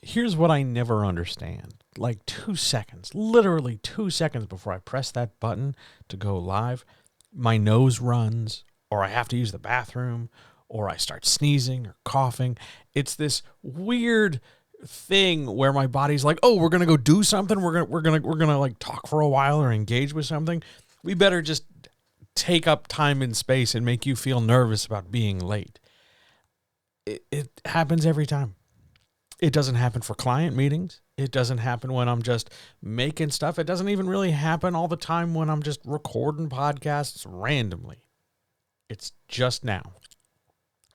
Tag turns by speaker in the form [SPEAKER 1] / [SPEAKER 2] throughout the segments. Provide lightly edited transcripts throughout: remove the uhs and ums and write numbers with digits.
[SPEAKER 1] Here's what I never understand. Like 2 seconds, literally 2 seconds before I press that button to go live, my nose runs, or I have to use the bathroom, or I start sneezing or coughing. It's this weird thing where my body's like, "Oh, we're gonna go do something. We're gonna like talk for a while or engage with something. We better just take up time and space and make you feel nervous about being late." It happens every time. It doesn't happen for client meetings. It doesn't happen when I'm just making stuff. It doesn't even really happen all the time when I'm just recording podcasts randomly. It's just now.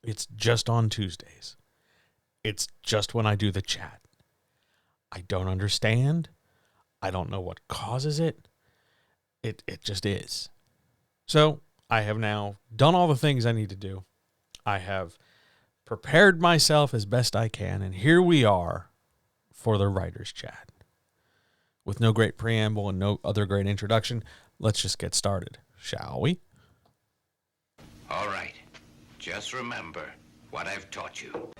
[SPEAKER 1] It's just on Tuesdays. It's just when I do the chat. I don't understand. I don't know what causes it. It just is. So I have now done all the things I need to do. I have prepared myself as best I can, and here we are for the Writer's Chat. With no great preamble and no other great introduction, let's just get started, shall we?
[SPEAKER 2] All right. Just remember what I've taught you.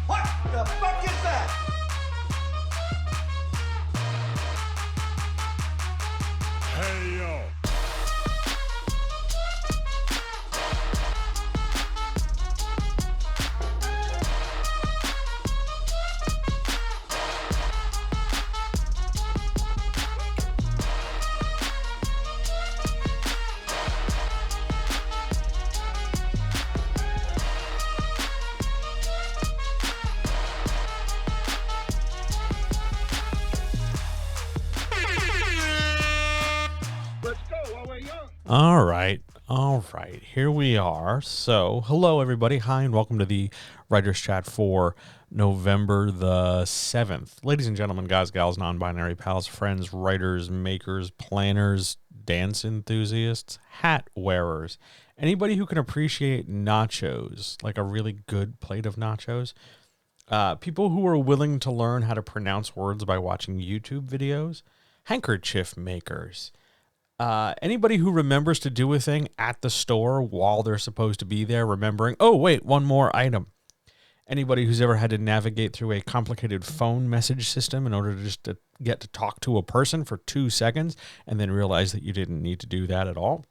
[SPEAKER 3] What the fuck is that?
[SPEAKER 4] Hey, yo.
[SPEAKER 1] All right. Here we are. So, hello, everybody. Hi, and welcome to the Writer's Chat for November the 7th. Ladies and gentlemen, guys, gals, non-binary pals, friends, writers, makers, planners, dance enthusiasts, hat wearers, anybody who can appreciate nachos, like a really good plate of nachos, people who are willing to learn how to pronounce words by watching YouTube videos, handkerchief makers, anybody who remembers to do a thing at the store while they're supposed to be there, remembering, oh, wait, one more item. Anybody who's ever had to navigate through a complicated phone message system in order to just to get to talk to a person for 2 seconds and then realize that you didn't need to do that at all.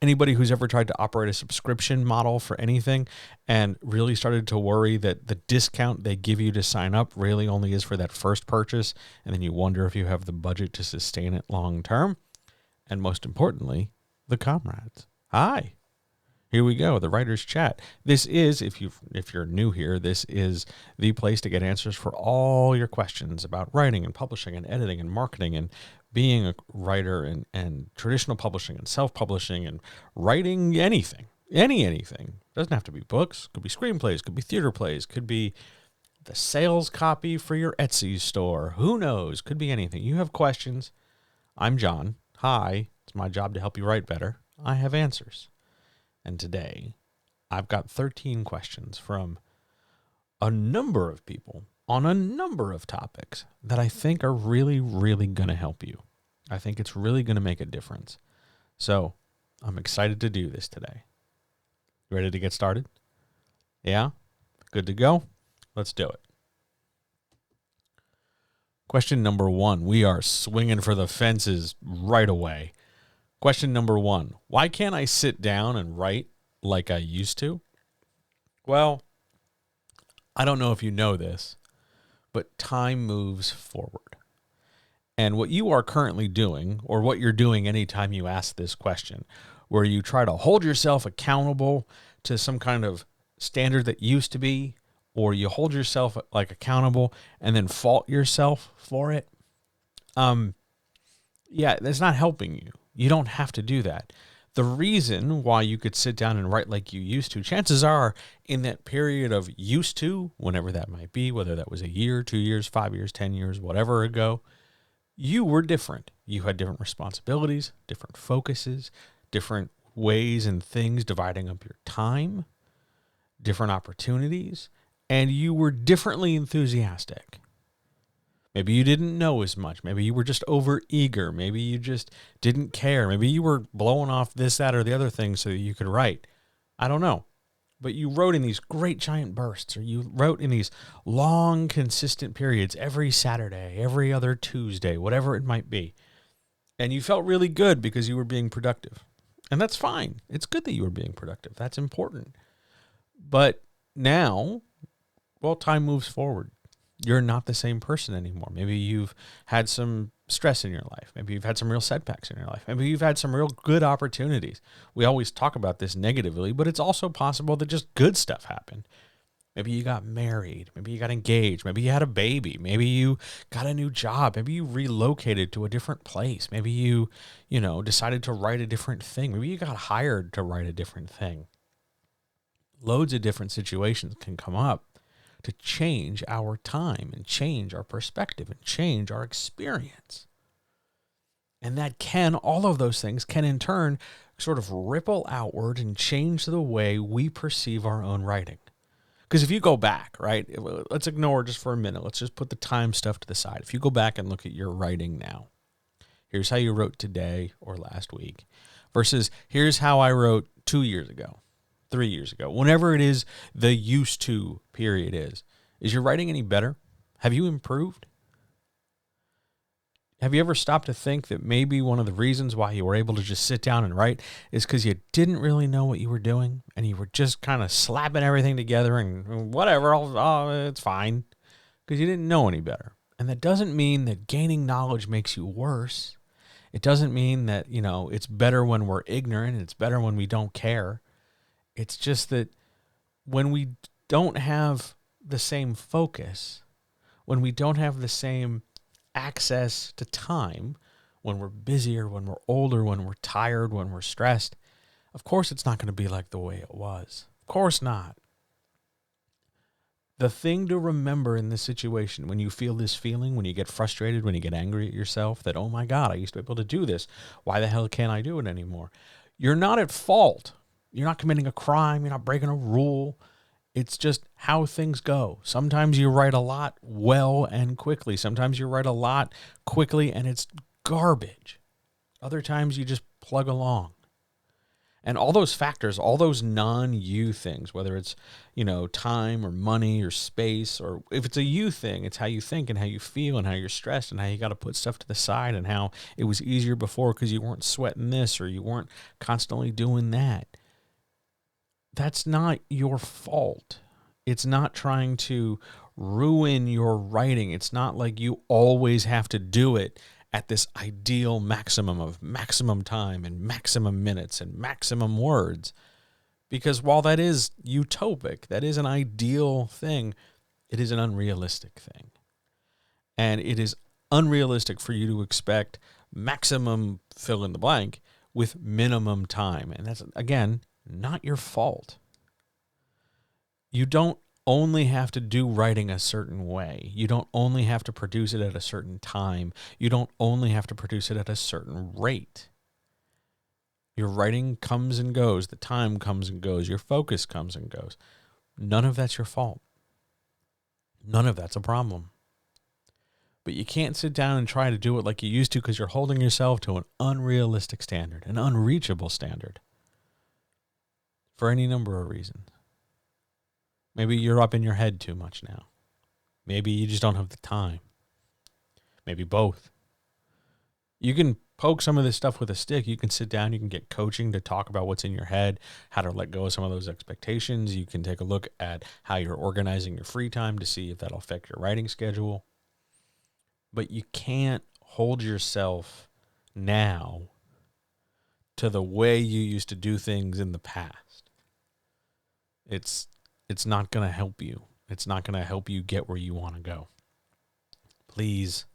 [SPEAKER 1] Anybody who's ever tried to operate a subscription model for anything and really started to worry that the discount they give you to sign up really only is for that first purchase, and then you wonder if you have the budget to sustain it long term. And most importantly, the comrades. Hi. Here we go, the Writer's Chat. This is, if you're new here, this is the place to get answers for all your questions about writing and publishing and editing and marketing and being a writer and traditional publishing and self-publishing and writing anything. Anything. Doesn't have to be books. Could be screenplays. Could be theater plays. Could be the sales copy for your Etsy store. Who knows? Could be anything. You have questions. I'm John. Hi, it's my job to help you write better. I have answers. And today, I've got 13 questions from a number of people on a number of topics that I think are really, really going to help you. I think it's really going to make a difference. So, I'm excited to do this today. Ready to get started? Yeah? Good to go? Let's do it. Question number 1. We are swinging for the fences right away. Question number 1. Why can't I sit down and write like I used to? Well, I don't know if you know this, but time moves forward. And what you are currently doing, or what you're doing anytime you ask this question, where you try to hold yourself accountable to some kind of standard that used to be, or you hold yourself like accountable and then fault yourself for it. That's not helping you. You don't have to do that. The reason why you could sit down and write like you used to, chances are in that period of used to, whenever that might be, whether that was a year, 2 years, 5 years, 10 years, whatever ago, you were different. You had different responsibilities, different focuses, different ways and things dividing up your time, different opportunities, and you were differently enthusiastic. Maybe you didn't know as much. Maybe you were just over eager. Maybe you just didn't care. Maybe you were blowing off this, that, or the other thing so that you could write. I don't know. But you wrote in these great giant bursts, or you wrote in these long, consistent periods every Saturday, every other Tuesday, whatever it might be. And you felt really good because you were being productive. And that's fine. It's good that you were being productive. That's important. But now, well, time moves forward. You're not the same person anymore. Maybe you've had some stress in your life. Maybe you've had some real setbacks in your life. Maybe you've had some real good opportunities. We always talk about this negatively, but it's also possible that just good stuff happened. Maybe you got married. Maybe you got engaged. Maybe you had a baby. Maybe you got a new job. Maybe you relocated to a different place. Maybe you decided to write a different thing. Maybe you got hired to write a different thing. Loads of different situations can come up to change our time and change our perspective and change our experience. And all of those things can in turn sort of ripple outward and change the way we perceive our own writing. Because if you go back, right, let's ignore just for a minute. Let's just put the time stuff to the side. If you go back and look at your writing now, here's how you wrote today or last week versus here's how I wrote 2 years ago. 3 years ago, whenever it is the used to period is your writing any better? Have you improved? Have you ever stopped to think that maybe one of the reasons why you were able to just sit down and write is because you didn't really know what you were doing and you were just kind of slapping everything together and whatever, it's fine, because you didn't know any better. And that doesn't mean that gaining knowledge makes you worse. It doesn't mean that, it's better when we're ignorant. It's better when we don't care. It's just that when we don't have the same focus, when we don't have the same access to time, when we're busier, when we're older, when we're tired, when we're stressed, of course it's not going to be like the way it was. Of course not. The thing to remember in this situation, when you feel this feeling, when you get frustrated, when you get angry at yourself, that, oh my God, I used to be able to do this. Why the hell can't I do it anymore? You're not at fault. You're not committing a crime. You're not breaking a rule. It's just how things go. Sometimes you write a lot well and quickly. Sometimes you write a lot quickly and it's garbage. Other times you just plug along. And all those factors, all those non-you things, whether it's, time or money or space, or if it's a you thing, it's how you think and how you feel and how you're stressed and how you got to put stuff to the side and how it was easier before because you weren't sweating this or you weren't constantly doing that. That's not your fault. It's not trying to ruin your writing. It's not like you always have to do it at this ideal maximum of maximum time and maximum minutes and maximum words. Because while that is utopic, that is an ideal thing, it is an unrealistic thing. And it is unrealistic for you to expect maximum fill in the blank with minimum time. And that's, again, not your fault. You don't only have to do writing a certain way. You don't only have to produce it at a certain time. You don't only have to produce it at a certain rate. Your writing comes and goes. The time comes and goes. Your focus comes and goes. None of that's your fault. None of that's a problem. But you can't sit down and try to do it like you used to because you're holding yourself to an unrealistic standard, an unreachable standard. For any number of reasons. Maybe you're up in your head too much now. Maybe you just don't have the time. Maybe both. You can poke some of this stuff with a stick. You can sit down. You can get coaching to talk about what's in your head, how to let go of some of those expectations. You can take a look at how you're organizing your free time to see if that'll affect your writing schedule. But you can't hold yourself now to the way you used to do things in the past. It's not going to help you. It's not going to help you get where you want to go. Please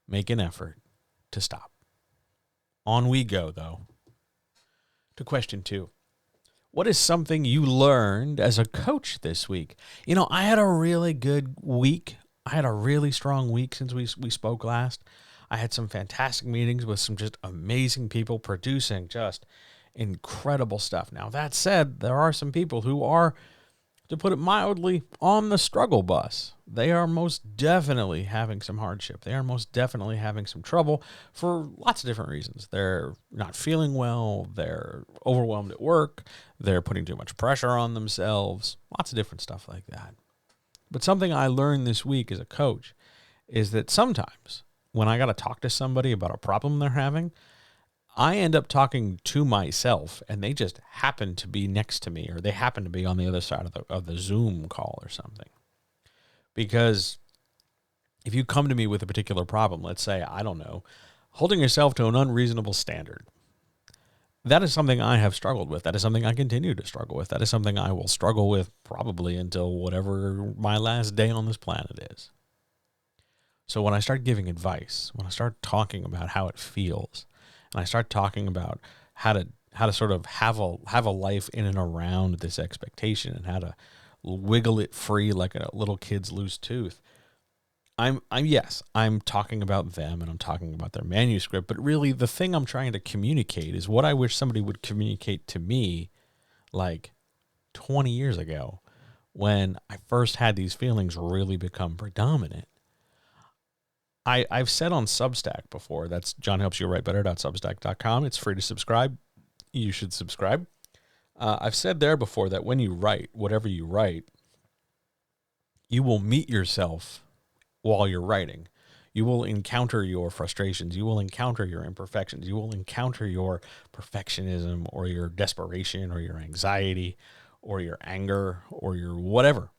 [SPEAKER 1] make an effort to stop. On we go, though, to question 2. What is something you learned as a coach this week? I had a really good week. I had a really strong week since we spoke last. I had some fantastic meetings with some just amazing people producing just incredible stuff. Now, that said, there are some people who are to put it mildly, on the struggle bus. They are most definitely having some hardship. They are most definitely having some trouble for lots of different reasons. They're not feeling well. They're overwhelmed at work. They're putting too much pressure on themselves. Lots of different stuff like that. But something I learned this week as a coach is that sometimes when I got to talk to somebody about a problem they're having, I end up talking to myself, and they just happen to be next to me, or they happen to be on the other side of the Zoom call or something. Because if you come to me with a particular problem, let's say, I don't know, holding yourself to an unreasonable standard, that is something I have struggled with. That is something I continue to struggle with. That is something I will struggle with probably until whatever my last day on this planet is. So when I start giving advice, when I start talking about how it feels, and I start talking about how to sort of have a life in and around this expectation, and how to wiggle it free like a little kid's loose tooth, I'm talking about them, and I'm talking about their manuscript, but really the thing I'm trying to communicate is what I wish somebody would communicate to me like 20 years ago when I first had these feelings really become predominant. I've said on Substack before, that's johnhelpsyourwritebetter.substack.com. It's free to subscribe. You should subscribe. I've said there before that when you write, whatever you write, you will meet yourself while you're writing. You will encounter your frustrations. You will encounter your imperfections. You will encounter your perfectionism or your desperation or your anxiety or your anger or your whatever.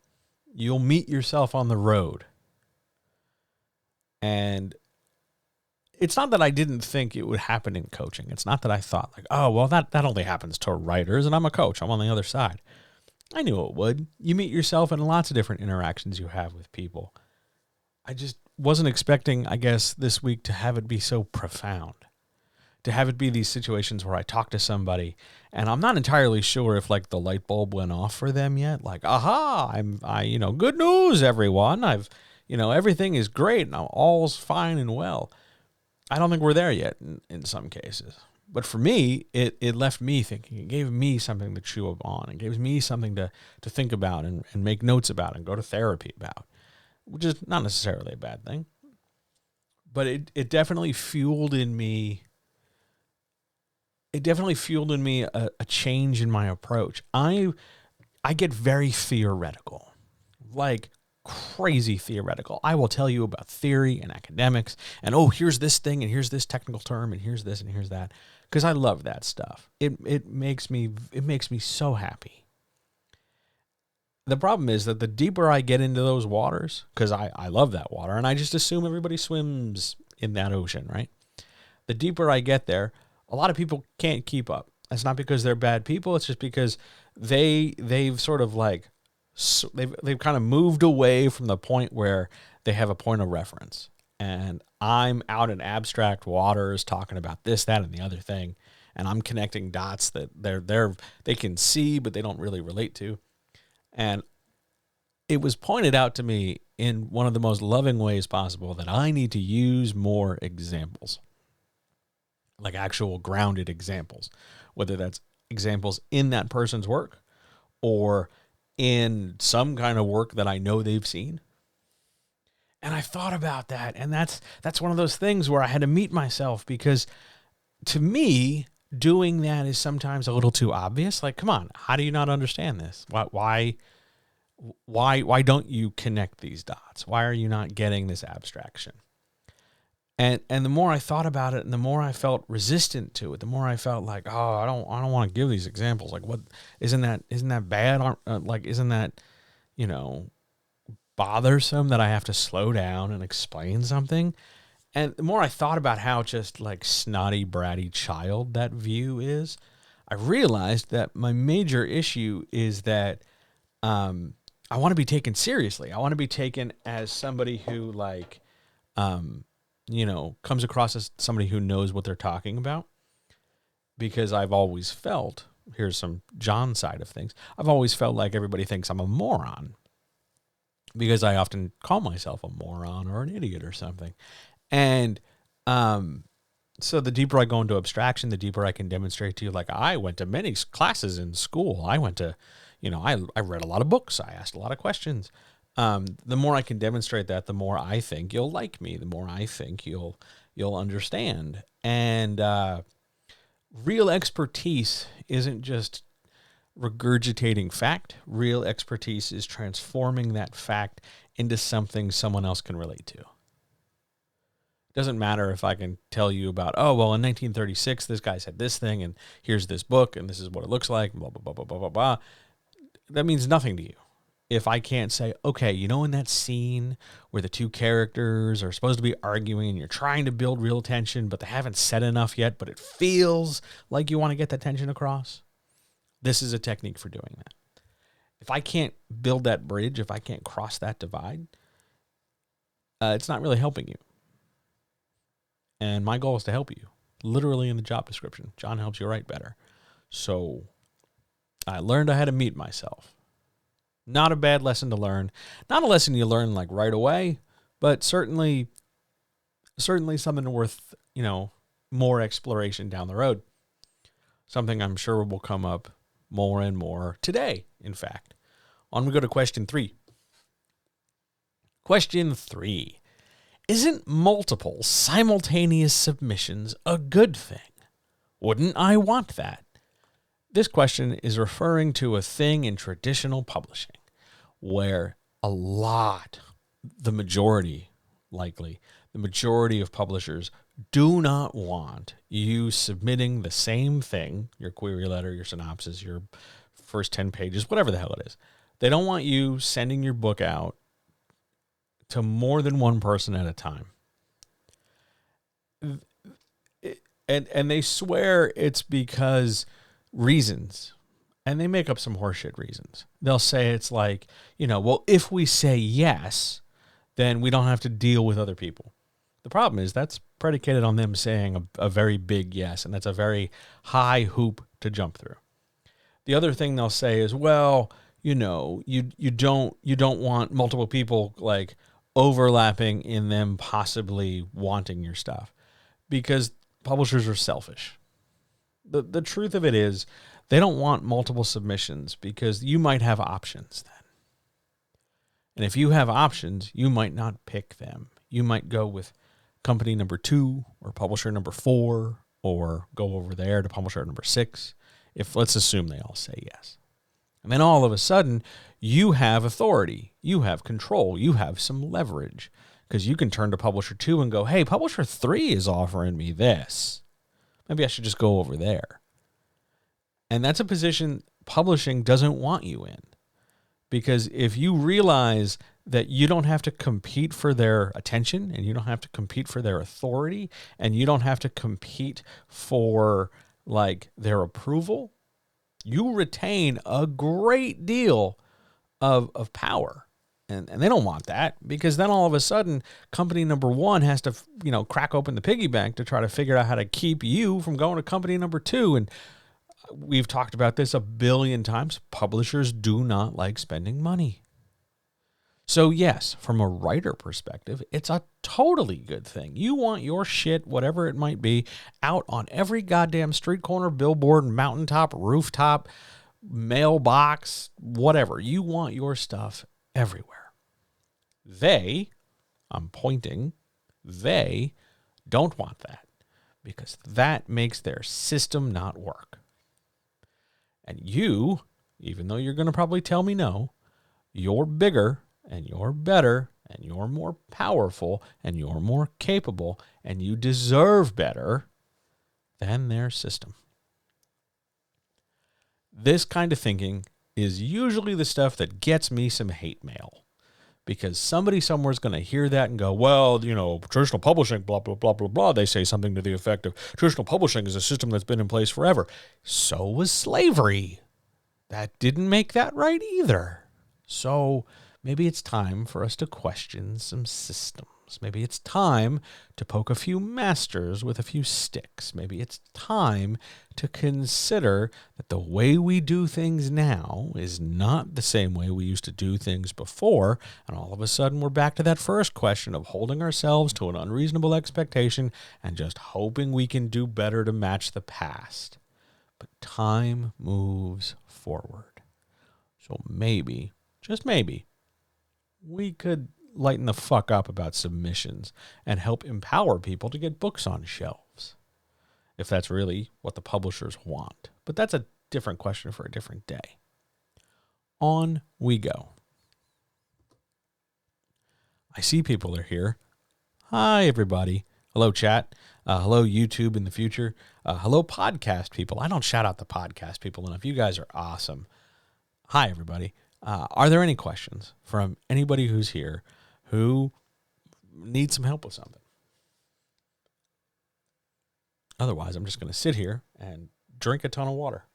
[SPEAKER 1] You'll meet yourself on the road. And it's not that I didn't think it would happen in coaching. It's not that I thought like, oh, well, that only happens to writers, and I'm a coach. I'm on the other side. I knew it would. You meet yourself in lots of different interactions you have with people. I just wasn't expecting, I guess, this week to have it be so profound, to have it be these situations where I talk to somebody, and I'm not entirely sure if like the light bulb went off for them yet. Like, aha, good news, everyone. Everything is great and all's fine and well. I don't think we're there yet in some cases. But for me, it left me thinking. It gave me something to chew on. It gave me something to think about and make notes about and go to therapy about, which is not necessarily a bad thing. But it definitely fueled in me. It definitely fueled in me a change in my approach. I get very theoretical, like crazy theoretical. I will tell you about theory and academics and, here's this thing and here's this technical term and here's this and here's that, because I love that stuff. It makes me so happy. The problem is that the deeper I get into those waters, because I love that water and I just assume everybody swims in that ocean, right? The deeper I get there, a lot of people can't keep up. That's not because they're bad people. It's just because they've sort of like, so they've kind of moved away from the point where they have a point of reference. And I'm out in abstract waters talking about this, that, and the other thing. And I'm connecting dots that they can see, but they don't really relate to. And it was pointed out to me in one of the most loving ways possible that I need to use more examples, like actual grounded examples, whether that's examples in that person's work or in some kind of work that I know they've seen. And I thought about that, and that's one of those things where I had to meet myself, because to me, doing that is sometimes a little too obvious. Like, come on, how do you not understand this? Why don't you connect these dots? Why are you not getting this abstraction? And the more I thought about it, and the more I felt resistant to it, the more I felt like, oh, I don't want to give these examples. Like, what isn't that bad? Isn't that, bothersome that I have to slow down and explain something? And the more I thought about how just like snotty, bratty child that view is, I realized that my major issue is that I want to be taken seriously. I want to be taken as somebody who comes across as somebody who knows what they're talking about, because I've always felt, here's some John side of things, I've always felt like everybody thinks I'm a moron, because I often call myself a moron or an idiot or something. And so the deeper I go into abstraction, the deeper I can demonstrate to you, like, I went to many classes in school. I went to, I read a lot of books. I asked a lot of questions. The more I can demonstrate that, the more I think you'll like me. The more I think you'll understand. And real expertise isn't just regurgitating fact. Real expertise is transforming that fact into something someone else can relate to. It doesn't matter if I can tell you about, oh, well, in 1936, this guy said this thing, and here's this book, and this is what it looks like, blah, blah, blah, blah, blah, blah, blah. That means nothing to you. If I can't say, okay, in that scene where the two characters are supposed to be arguing and you're trying to build real tension, but they haven't said enough yet, but it feels like you want to get that tension across, this is a technique for doing that. If I can't build that bridge, if I can't cross that divide, it's not really helping you. And my goal is to help you, literally in the job description. John helps you write better. So I learned I had to meet myself. Not a bad lesson to learn. Not a lesson you learn like right away, but certainly something worth, more exploration down the road. Something I'm sure will come up more and more today, in fact. On we go to question 3. Question 3. Isn't multiple simultaneous submissions a good thing? Wouldn't I want that? This question is referring to a thing in traditional publishing where the majority of publishers do not want you submitting the same thing, your query letter, your synopsis, your first 10 pages, whatever the hell it is. They don't want you sending your book out to more than one person at a time. And they swear it's because reasons. And they make up some horseshit reasons. They'll say it's like, well, if we say yes, then we don't have to deal with other people. The problem is that's predicated on them saying a very big yes, and that's a very high hoop to jump through. The other thing they'll say is, well, you don't want multiple people like overlapping in them possibly wanting your stuff, because publishers are selfish. The truth of it is they don't want multiple submissions because you might have options then. And if you have options, you might not pick them. You might go with company number 2 or publisher number 4 or go over there to publisher number 6. Let's assume they all say yes. And then all of a sudden, you have authority, you have control, you have some leverage, because you can turn to publisher 2 and go, hey, publisher 3 is offering me this. Maybe I should just go over there. And that's a position publishing doesn't want you in. Because if you realize that you don't have to compete for their attention, and you don't have to compete for their authority, and you don't have to compete for like their approval, you retain a great deal of power. And they don't want that, because then all of a sudden company number 1 has to, crack open the piggy bank to try to figure out how to keep you from going to company number 2. And we've talked about this a billion times. Publishers do not like spending money. So yes, from a writer perspective, it's a totally good thing. You want your shit, whatever it might be, out on every goddamn street corner, billboard, mountaintop, rooftop, mailbox, whatever. You want your stuff everywhere. They don't want that, because that makes their system not work. And you, even though you're going to probably tell me no, you're bigger and you're better and you're more powerful and you're more capable and you deserve better than their system. This kind of thinking is usually the stuff that gets me some hate mail, because somebody somewhere is going to hear that and go, well, traditional publishing, blah, blah, blah, blah, blah. They say something to the effect of traditional publishing is a system that's been in place forever. So was slavery. That didn't make that right either. So maybe it's time for us to question some systems. Maybe it's time to poke a few masters with a few sticks. Maybe it's time to consider that the way we do things now is not the same way we used to do things before, and all of a sudden we're back to that first question of holding ourselves to an unreasonable expectation and just hoping we can do better to match the past. But time moves forward. So maybe, just maybe, we could lighten the fuck up about submissions and help empower people to get books on shelves, if that's really what the publishers want. But that's a different question for a different day. On we go. I see people are here. Hi, everybody. Hello, chat. Hello, YouTube in the future. Hello, podcast people. I don't shout out the podcast people enough. You guys are awesome. Hi, everybody. Are there any questions from anybody who's here who needs some help with something? Otherwise, I'm just going to sit here and drink a ton of water.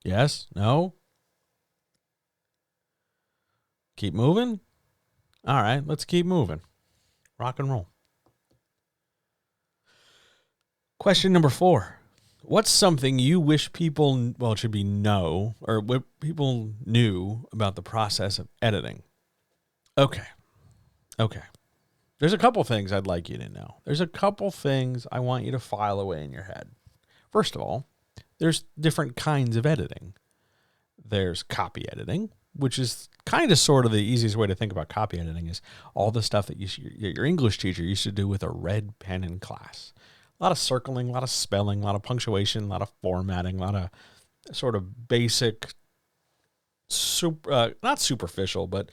[SPEAKER 1] Yes? No? Keep moving? All right, let's keep moving. Rock and roll. Question number 4. What's something you wish people, well, it should be know, or what people knew about the process of editing? Okay. There's a couple things I'd like you to know. There's a couple things I want you to file away in your head. First of all, there's different kinds of editing. There's copy editing, which is kind of sort of the easiest way to think about copy editing is all the stuff that your English teacher used to do with a red pen in class. A lot of circling, a lot of spelling, a lot of punctuation, a lot of formatting, a lot of sort of basic, not superficial, but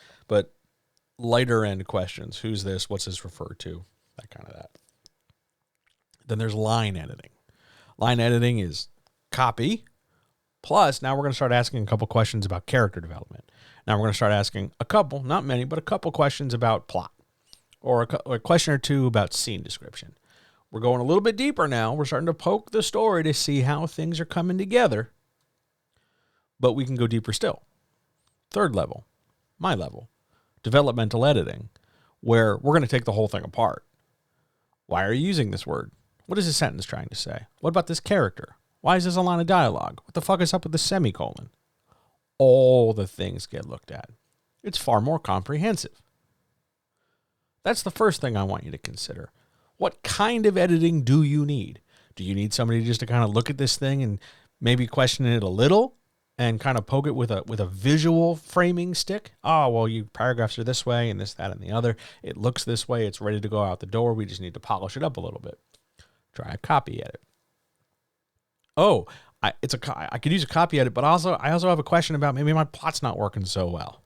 [SPEAKER 1] lighter end questions. Who's this? What's this referred to? That. Then there's line editing. Line editing is copy. Plus, now we're going to start asking a couple questions about character development. Now we're going to start asking a couple, not many, but a couple questions about plot. Or a question or two about scene description. We're going a little bit deeper now. We're starting to poke the story to see how things are coming together. But we can go deeper still. Third level, my level, developmental editing, where we're going to take the whole thing apart. Why are you using this word? What is this sentence trying to say? What about this character? Why is this a line of dialogue? What the fuck is up with the semicolon? All the things get looked at. It's far more comprehensive. That's the first thing I want you to consider. What kind of editing do you need? Do you need somebody just to kind of look at this thing and maybe question it a little and kind of poke it with a visual framing stick? Oh, well, your paragraphs are this way and this, that, and the other. It looks this way. It's ready to go out the door. We just need to polish it up a little bit. Try a copy edit. Oh, I could use a copy edit, but I also have a question about maybe my plot's not working so well.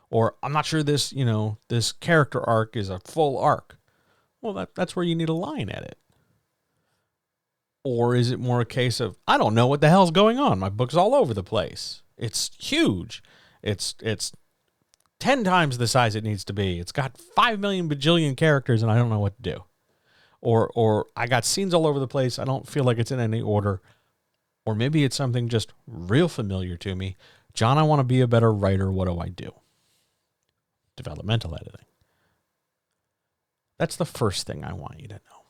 [SPEAKER 1] Or I'm not sure this character arc is a full arc. Well, that's where you need a line edit. Or is it more a case of, I don't know what the hell's going on. My book's all over the place. It's huge. It's 10 times the size it needs to be. It's got 5 million bajillion characters and I don't know what to do. Or I got scenes all over the place. I don't feel like it's in any order. Or maybe it's something just real familiar to me. John, I want to be a better writer. What do I do? Developmental editing. That's the first thing I want you to know.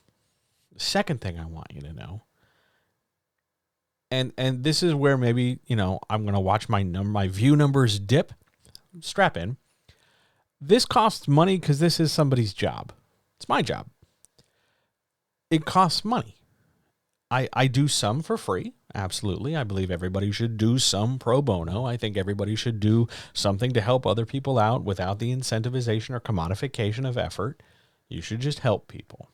[SPEAKER 1] The second thing I want you to know, and this is where maybe, I'm going to watch my view numbers dip. Strap in. This costs money because this is somebody's job. It's my job. It costs money. I do some for free. Absolutely. I believe everybody should do some pro bono. I think everybody should do something to help other people out without the incentivization or commodification of effort. You should just help people.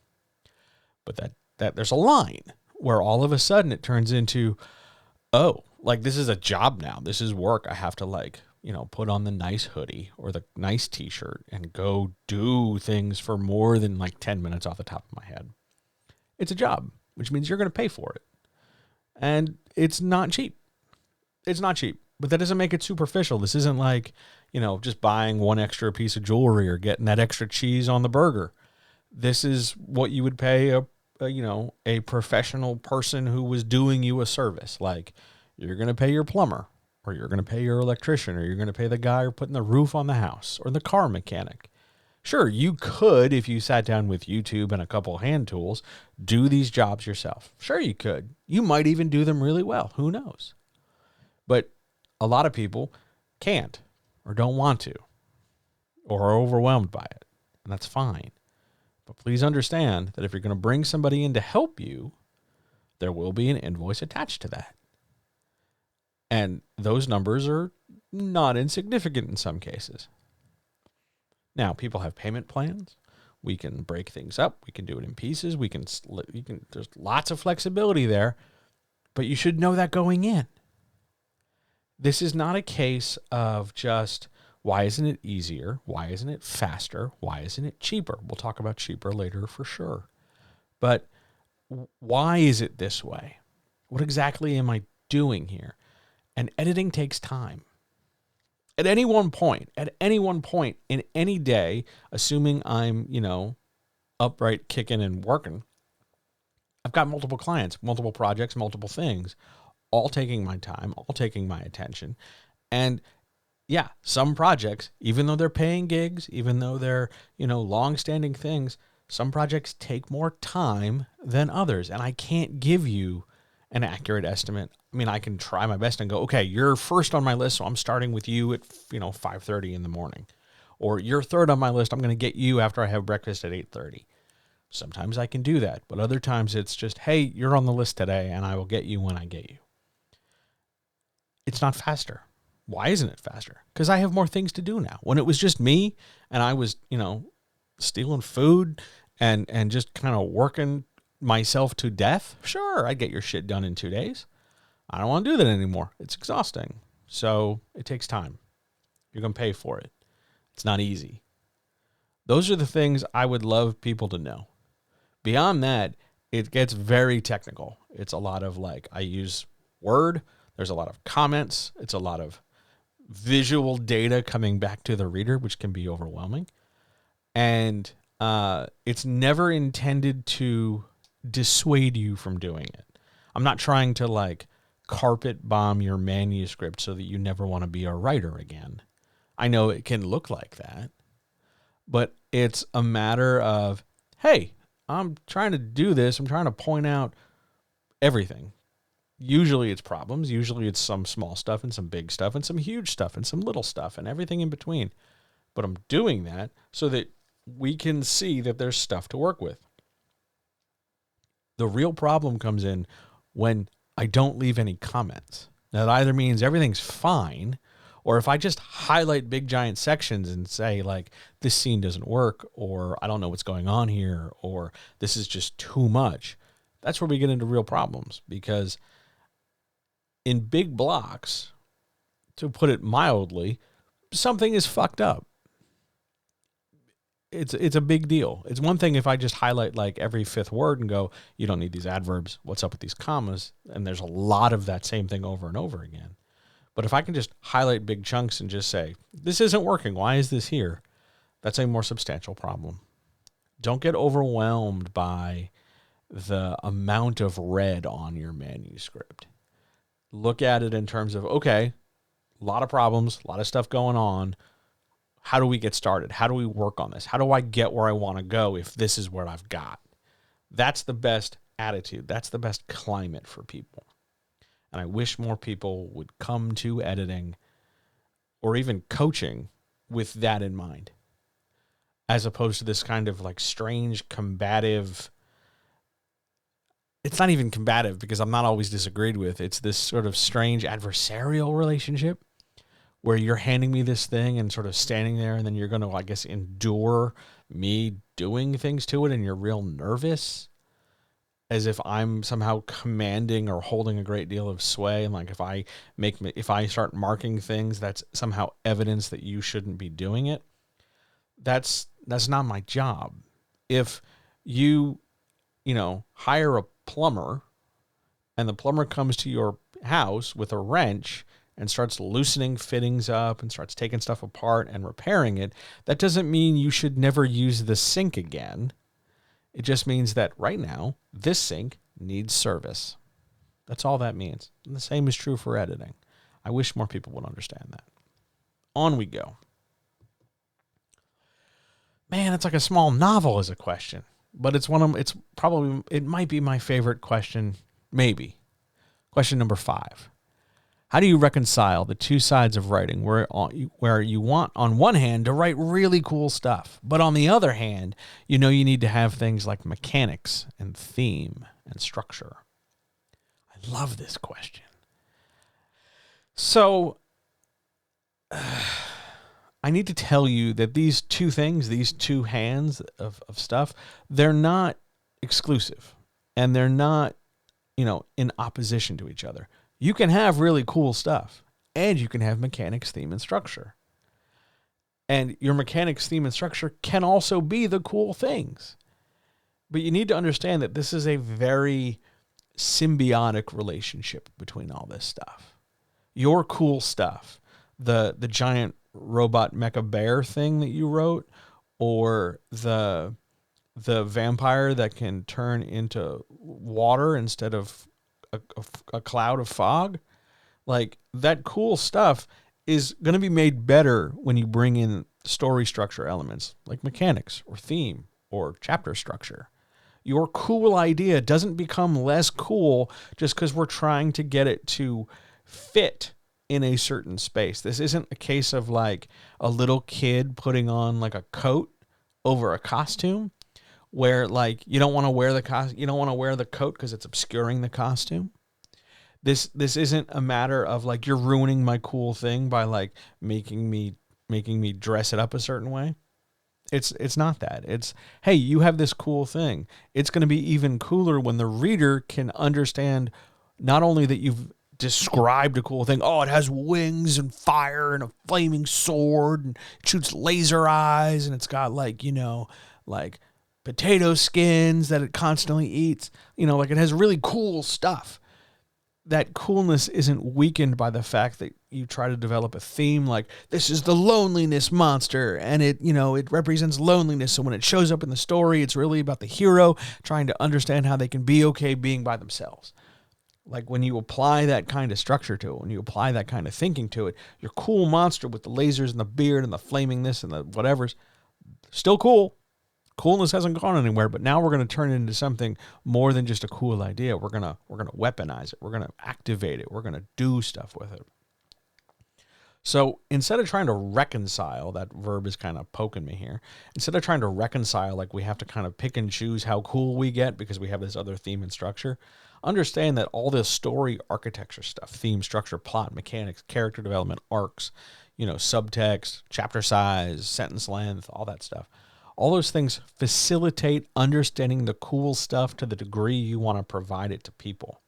[SPEAKER 1] But that there's a line where all of a sudden it turns into, oh, like this is a job now. This is work. I have to put on the nice hoodie or the nice t-shirt and go do things for more than 10 minutes off the top of my head. It's a job, which means you're going to pay for it. And it's not cheap. It's not cheap. But that doesn't make it superficial. This isn't like, just buying one extra piece of jewelry or getting that extra cheese on the burger. This is what you would pay a professional person who was doing you a service. Like you're going to pay your plumber or you're going to pay your electrician or you're going to pay the guy who putting the roof on the house or the car mechanic. Sure, you could, if you sat down with YouTube and a couple hand tools, do these jobs yourself. Sure, you could. You might even do them really well. Who knows? But a lot of people can't or don't want to or are overwhelmed by it. and that's fine. But please understand that if you're going to bring somebody in to help you, there will be an invoice attached to that. And those numbers are not insignificant in some cases. Now, people have payment plans. We can break things up. We can do it in pieces. There's lots of flexibility there, but you should know that going in. This is not a case of just, why isn't it easier? Why isn't it faster? Why isn't it cheaper? We'll talk about cheaper later for sure. But why is it this way? What exactly am I doing here? And editing takes time. At any one point in any day, assuming I'm, upright, kicking and working, I've got multiple clients, multiple projects, multiple things, all taking my time, all taking my attention. And yeah, some projects, even though they're paying gigs, even though they're, long-standing things, some projects take more time than others. And I can't give you an accurate estimate. I mean, I can try my best and go, okay, you're first on my list, so I'm starting with you at, 5:30 in the morning. Or you're third on my list, I'm going to get you after I have breakfast at 8:30. Sometimes I can do that, but other times it's just, hey, you're on the list today, and I will get you when I get you. It's not faster. Why isn't it faster? Because I have more things to do now. When it was just me and I was, stealing food and just kind of working myself to death, sure, I'd get your shit done in 2 days. I don't want to do that anymore. It's exhausting. So it takes time. You're going to pay for it. It's not easy. Those are the things I would love people to know. Beyond that, it gets very technical. It's a lot of I use Word. There's a lot of comments. It's a lot of visual data coming back to the reader, which can be overwhelming. And it's never intended to dissuade you from doing it. I'm not trying to carpet bomb your manuscript so that you never want to be a writer again. I know it can look like that, but it's a matter of, hey, I'm trying to do this. I'm trying to point out everything. Usually it's problems. Usually it's some small stuff and some big stuff and some huge stuff and some little stuff and everything in between. But I'm doing that so that we can see that there's stuff to work with. The real problem comes in when I don't leave any comments. Now, that either means everything's fine, or if I just highlight big giant sections and say this scene doesn't work, or I don't know what's going on here, or this is just too much, that's where we get into real problems. Because in big blocks, to put it mildly, something is fucked up. It's a big deal. It's one thing if I just highlight every fifth word and go, you don't need these adverbs. What's up with these commas? And there's a lot of that same thing over and over again. But if I can just highlight big chunks and just say, this isn't working, why is this here? That's a more substantial problem. Don't get overwhelmed by the amount of red on your manuscript. Look at it in terms of, okay, a lot of problems, a lot of stuff going on. How do we get started? How do we work on this? How do I get where I want to go if this is what I've got? That's the best attitude. That's the best climate for people. And I wish more people would come to editing or even coaching with that in mind, as opposed to this kind of strange combative. It's not even combative because I'm not always disagreed with. It's this sort of strange adversarial relationship where you're handing me this thing and sort of standing there, and then you're going to, endure me doing things to it, and you're real nervous, as if I'm somehow commanding or holding a great deal of sway. And if I start marking things, that's somehow evidence that you shouldn't be doing it. That's not my job. If you, hire a plumber, and the plumber comes to your house with a wrench and starts loosening fittings up and starts taking stuff apart and repairing it, that doesn't mean you should never use the sink again. It just means that right now, this sink needs service. That's all that means. And the same is true for editing. I wish more people would understand that. On we go. Man, it's like a small novel as a question, but it might be my favorite question, maybe. Question number 5. How do you reconcile the two sides of writing where you want, on one hand, to write really cool stuff, but on the other hand, you need to have things like mechanics and theme and structure? I love this question. So, I need to tell you that these two things, these two hands of stuff, they're not exclusive, and they're not, in opposition to each other. You can have really cool stuff, and you can have mechanics, theme, and structure. And your mechanics, theme, and structure can also be the cool things. But you need to understand that this is a very symbiotic relationship between all this stuff. Your cool stuff, the giant robot mecha bear thing that you wrote, or the vampire that can turn into water instead of a cloud of fog, like that cool stuff is going to be made better when you bring in story structure elements like mechanics or theme or chapter structure. Your cool idea doesn't become less cool just because we're trying to get it to fit in a certain space. This isn't a case of like a little kid putting on like a coat over a costume, where like you don't want to wear the coat because it's obscuring the costume. This isn't a matter of like you're ruining my cool thing by like making me dress it up a certain way. It's not that. It's, hey, you have this cool thing. It's going to be even cooler when the reader can understand not only that you've described a cool thing. Oh, it has wings and fire and a flaming sword and it shoots laser eyes and it's got like, like potato skins that it constantly eats. Like it has really cool stuff. That coolness isn't weakened by the fact that you try to develop a theme like this is the loneliness monster and it represents loneliness. So when it shows up in the story, it's really about the hero trying to understand how they can be okay being by themselves. Like when you apply that kind of structure to it, when you apply that kind of thinking to it, your cool monster with the lasers and the beard and the flaming this and the whatever's still cool. Coolness hasn't gone anywhere, but now we're going to turn it into something more than just a cool idea. We're going to weaponize it. We're going to activate it. We're going to do stuff with it. So instead of trying to reconcile, that verb is kind of poking me here. Instead of trying to reconcile, like we have to kind of pick and choose how cool we get because we have this other theme and structure, understand that all this story architecture stuff, theme, structure, plot, mechanics, character development, arcs, subtext, chapter size, sentence length, all that stuff. All those things facilitate understanding the cool stuff to the degree you want to provide it to people.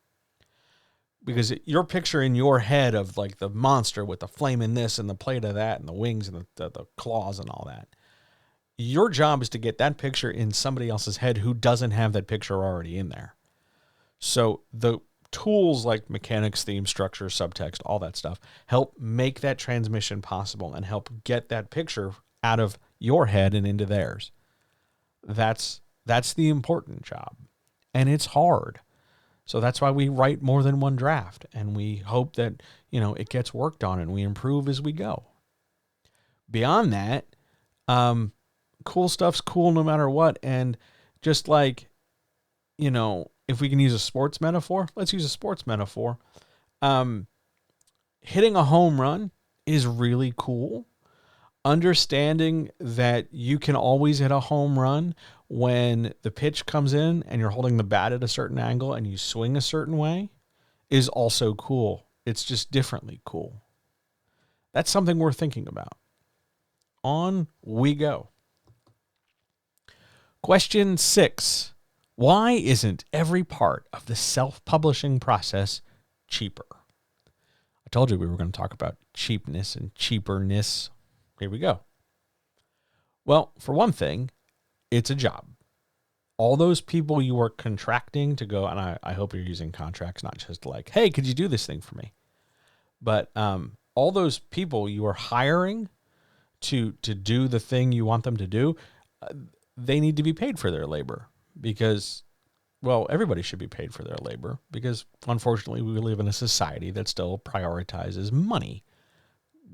[SPEAKER 1] Because your picture in your head of like the monster with the flame in this and the plate of that and the wings and the claws and all that, your job is to get that picture in somebody else's head who doesn't have that picture already in there. So the tools like mechanics, theme, structure, subtext, all that stuff help make that transmission possible and help get that picture out of your head and into theirs. That's the important job. And it's hard. So that's why we write more than one draft, and we hope that, it gets worked on and we improve as we go. Beyond that, cool stuff's cool no matter what. And just like, if we can use a sports metaphor, let's use a sports metaphor. Hitting a home run is really cool. Understanding that you can always hit a home run when the pitch comes in and you're holding the bat at a certain angle and you swing a certain way is also cool. It's just differently cool. That's something we're thinking about. On we go. Question 6. Why isn't every part of the self-publishing process cheaper? I told you we were going to talk about cheapness and cheaperness. Here we go. Well, for one thing, it's a job. All those people you are contracting to go, and I hope you're using contracts, not just like, hey, could you do this thing for me? But all those people you are hiring to do the thing you want them to do, they need to be paid for their labor because, well, everybody should be paid for their labor because, unfortunately, we live in a society that still prioritizes money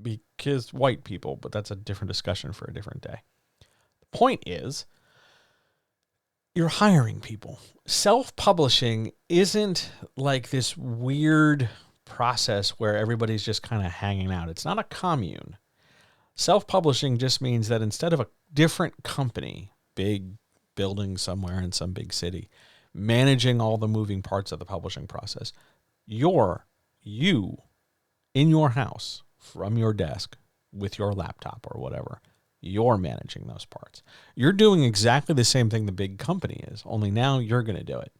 [SPEAKER 1] because white people, but that's a different discussion for a different day. The point is, you're hiring people. Self-publishing isn't like this weird process where everybody's just kind of hanging out. It's not a commune. Self-publishing just means that instead of a different company, big building somewhere in some big city, managing all the moving parts of the publishing process, you in your house from your desk with your laptop or whatever, you're managing those parts. You're doing exactly the same thing the big company is, only now you're going to do it.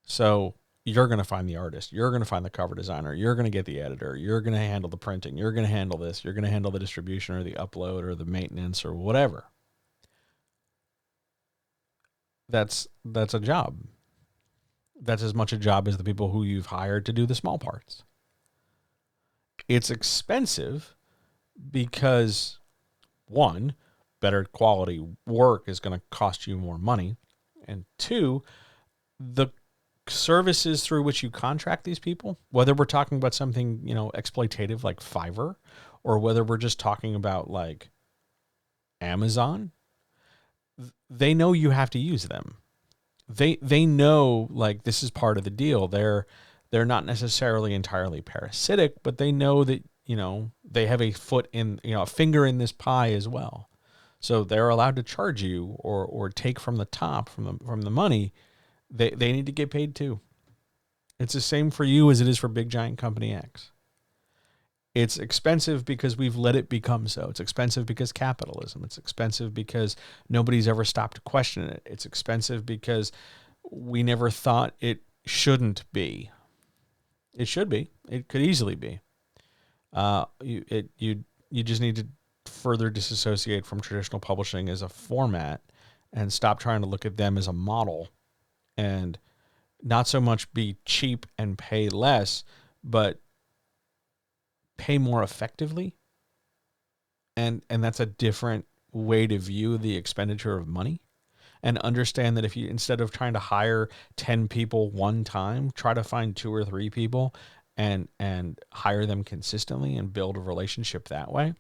[SPEAKER 1] So you're going to find the artist. You're going to find the cover designer. You're going to get the editor. You're going to handle the printing. You're going to handle this. You're going to handle the distribution or the upload or the maintenance or whatever. That's a job. That's as much a job as the people who you've hired to do the small parts. It's expensive because, one, better quality work is going to cost you more money. And two, the services through which you contract these people, whether we're talking about something, exploitative like Fiverr, or whether we're just talking about like Amazon, they know you have to use them. They know, like, this is part of the deal. They're not necessarily entirely parasitic, but they know that, they have a foot in, a finger in this pie as well. So they're allowed to charge you or take from the top, from the money. They need to get paid too. It's the same for you as it is for big giant company X. It's expensive because we've let it become so. It's expensive because capitalism. It's expensive because nobody's ever stopped to question it. It's expensive because we never thought it shouldn't be. It should be. It could easily be. You just need to further disassociate from traditional publishing as a format and stop trying to look at them as a model, and not so much be cheap and pay less, but pay more effectively. And that's a different way to view the expenditure of money, and understand that if you, instead of trying to hire 10 people one time, try to find 2 or 3 people and hire them consistently and build a relationship that way,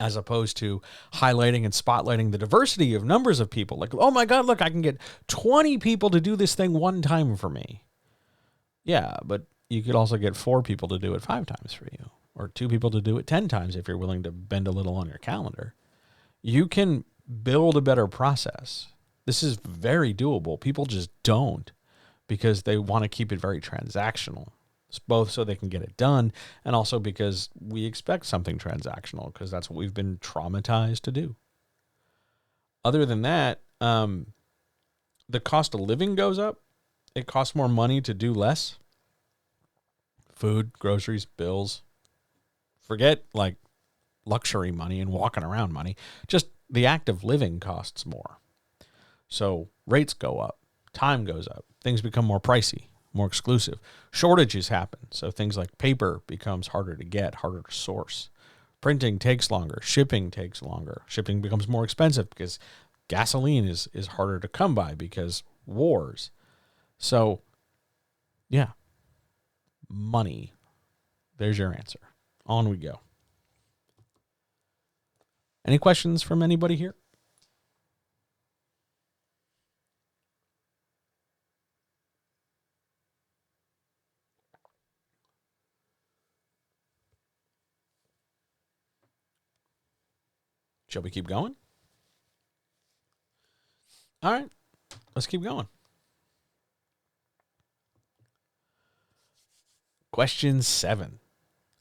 [SPEAKER 1] as opposed to highlighting and spotlighting the diversity of numbers of people. Like, oh my God, look, I can get 20 people to do this thing one time for me. Yeah, but you could also get 4 people to do it 5 times for you, or 2 people to do it 10 times if you're willing to bend a little on your calendar. You can build a better process. This is very doable. People just don't, because they want to keep it very transactional. It's both so they can get it done, and also because we expect something transactional, because that's what we've been traumatized to do. Other than that, the cost of living goes up. It costs more money to do less. Food, groceries, bills. Forget like luxury money and walking around money. Just the act of living costs more. So rates go up. Time goes up. Things become more pricey, more exclusive. Shortages happen. So things like paper becomes harder to get, harder to source. Printing takes longer. Shipping takes longer. Shipping becomes more expensive because gasoline is harder to come by because wars. So, yeah. Money. There's your answer. On we go. Any questions from anybody here? Shall we keep going? All right, let's keep going. Question 7.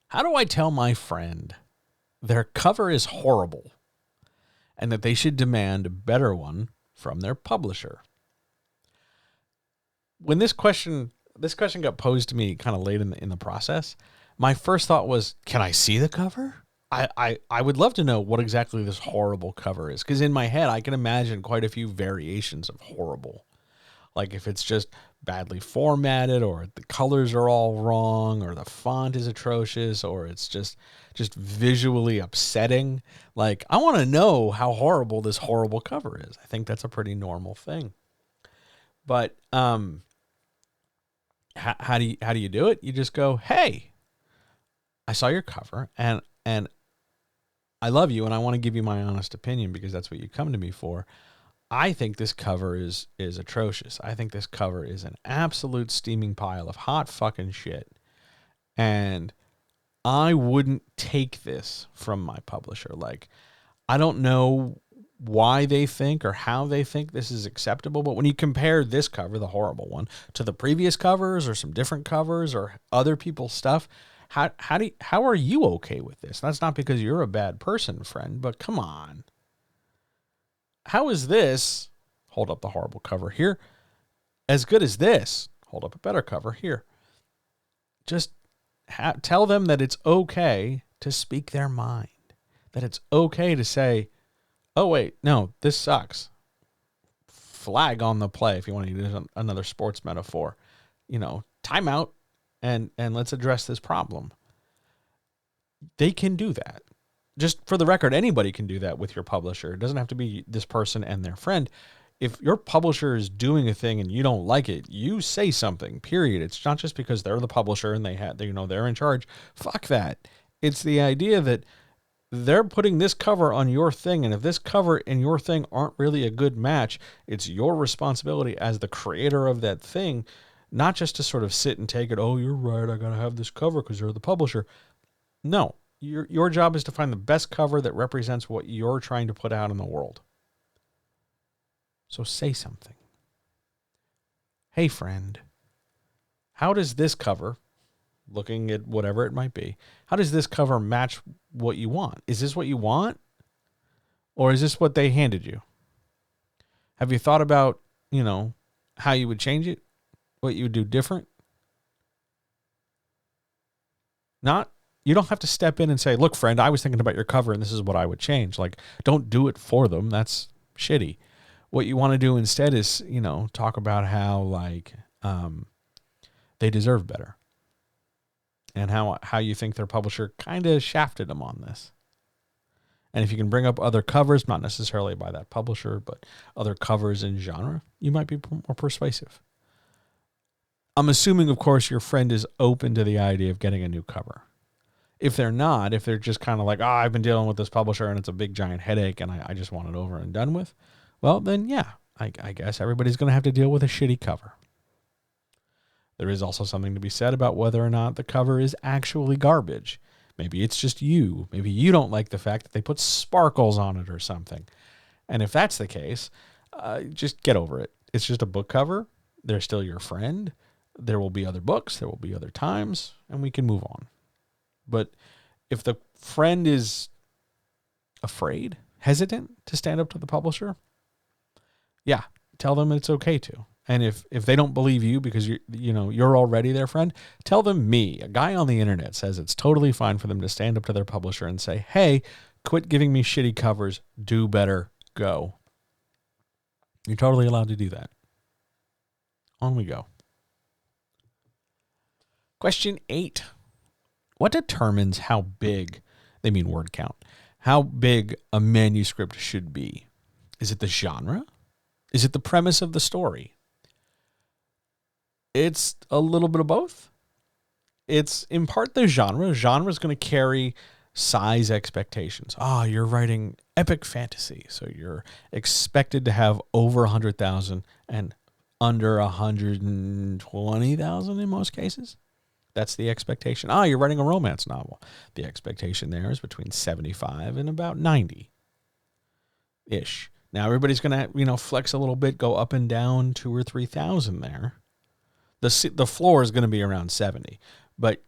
[SPEAKER 1] How do I tell my friend their cover is horrible and that they should demand a better one from their publisher? When this question got posed to me kind of late in the process, my first thought was, can I see the cover? I would love to know what exactly this horrible cover is, because in my head I can imagine quite a few variations of horrible. Like if it's just badly formatted, or the colors are all wrong, or the font is atrocious, or it's just visually upsetting. Like, I want to know how horrible this horrible cover is. I think that's a pretty normal thing. But how do you do it? You just go, hey, I saw your cover and I love you and I want to give you my honest opinion because that's what you come to me for. I think this cover is atrocious. I think this cover is an absolute steaming pile of hot fucking shit. And I wouldn't take this from my publisher. Like, I don't know why they think or how they think this is acceptable, but when you compare this cover, the horrible one, to the previous covers or some different covers or other people's stuff, how are you okay with this? That's not because you're a bad person, friend, but come on. How is this, hold up the horrible cover here, as good as this? Hold up a better cover here. Just tell them that it's okay to speak their mind, that it's okay to say, oh, wait, no, this sucks. Flag on the play, if you want to use another sports metaphor. Timeout, and let's address this problem. They can do that. Just for the record, anybody can do that with your publisher. It doesn't have to be this person and their friend. If your publisher is doing a thing and you don't like it, you say something, period. It's not just because they're the publisher and they're in charge. Fuck that. It's the idea that they're putting this cover on your thing, and if this cover and your thing aren't really a good match, it's your responsibility as the creator of that thing, not just to sort of sit and take it, oh, you're right, I got to have this cover because you're the publisher. No, your job is to find the best cover that represents what you're trying to put out in the world. So say something. Hey, friend, how does this cover, looking at whatever it might be, how does this cover match what you want? Is this what you want? Or is this what they handed you? Have you thought about, how you would change it? What you would do different? You don't have to step in and say, look, friend, I was thinking about your cover and this is what I would change. Like, don't do it for them. That's shitty. What you want to do instead is, talk about how they deserve better. And how you think their publisher kind of shafted them on this. And if you can bring up other covers, not necessarily by that publisher, but other covers in genre, you might be more persuasive. I'm assuming, of course, your friend is open to the idea of getting a new cover. If they're not, if they're just kind of like, I've been dealing with this publisher and it's a big giant headache and I just want it over and done with, well, then, yeah, I guess everybody's going to have to deal with a shitty cover. There is also something to be said about whether or not the cover is actually garbage. Maybe it's just you. Maybe you don't like the fact that they put sparkles on it or something. And if that's the case, just get over it. It's just a book cover. They're still your friend. There will be other books. There will be other times, and we can move on. But if the friend is afraid, hesitant to stand up to the publisher, yeah, tell them it's okay to. And if they don't believe you because you're already their friend, tell them me, a guy on the internet, says it's totally fine for them to stand up to their publisher and say, hey, quit giving me shitty covers, do better, go. You're totally allowed to do that. On we go. Question 8. What determines how big, they mean word count, how big a manuscript should be? Is it the genre? Is it the premise of the story? It's a little bit of both. It's in part the genre. Genre is going to carry size expectations. You're writing epic fantasy, so you're expected to have over 100,000 and under 120,000 in most cases. That's the expectation. You're writing a romance novel. The expectation there is between 75 and about 90-ish. Now everybody's going to, flex a little bit, go up and down 2,000 or 3,000 there. The floor is going to be around 70, but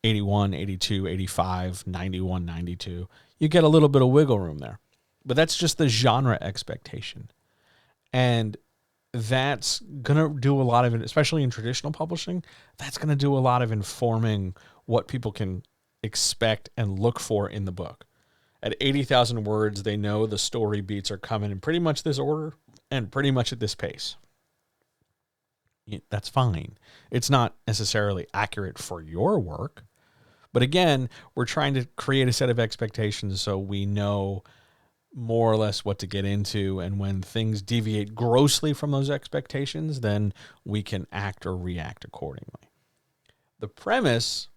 [SPEAKER 1] 81, 82, 85, 91, 92. You get a little bit of wiggle room there, but that's just the genre expectation. And that's going to do a lot of it, especially in traditional publishing. That's going to do a lot of informing what people can expect and look for in the book. At 80,000 words, they know the story beats are coming in pretty much this order and pretty much at this pace. That's fine. It's not necessarily accurate for your work. But again, we're trying to create a set of expectations so we know more or less what to get into. And when things deviate grossly from those expectations, then we can act or react accordingly. The premise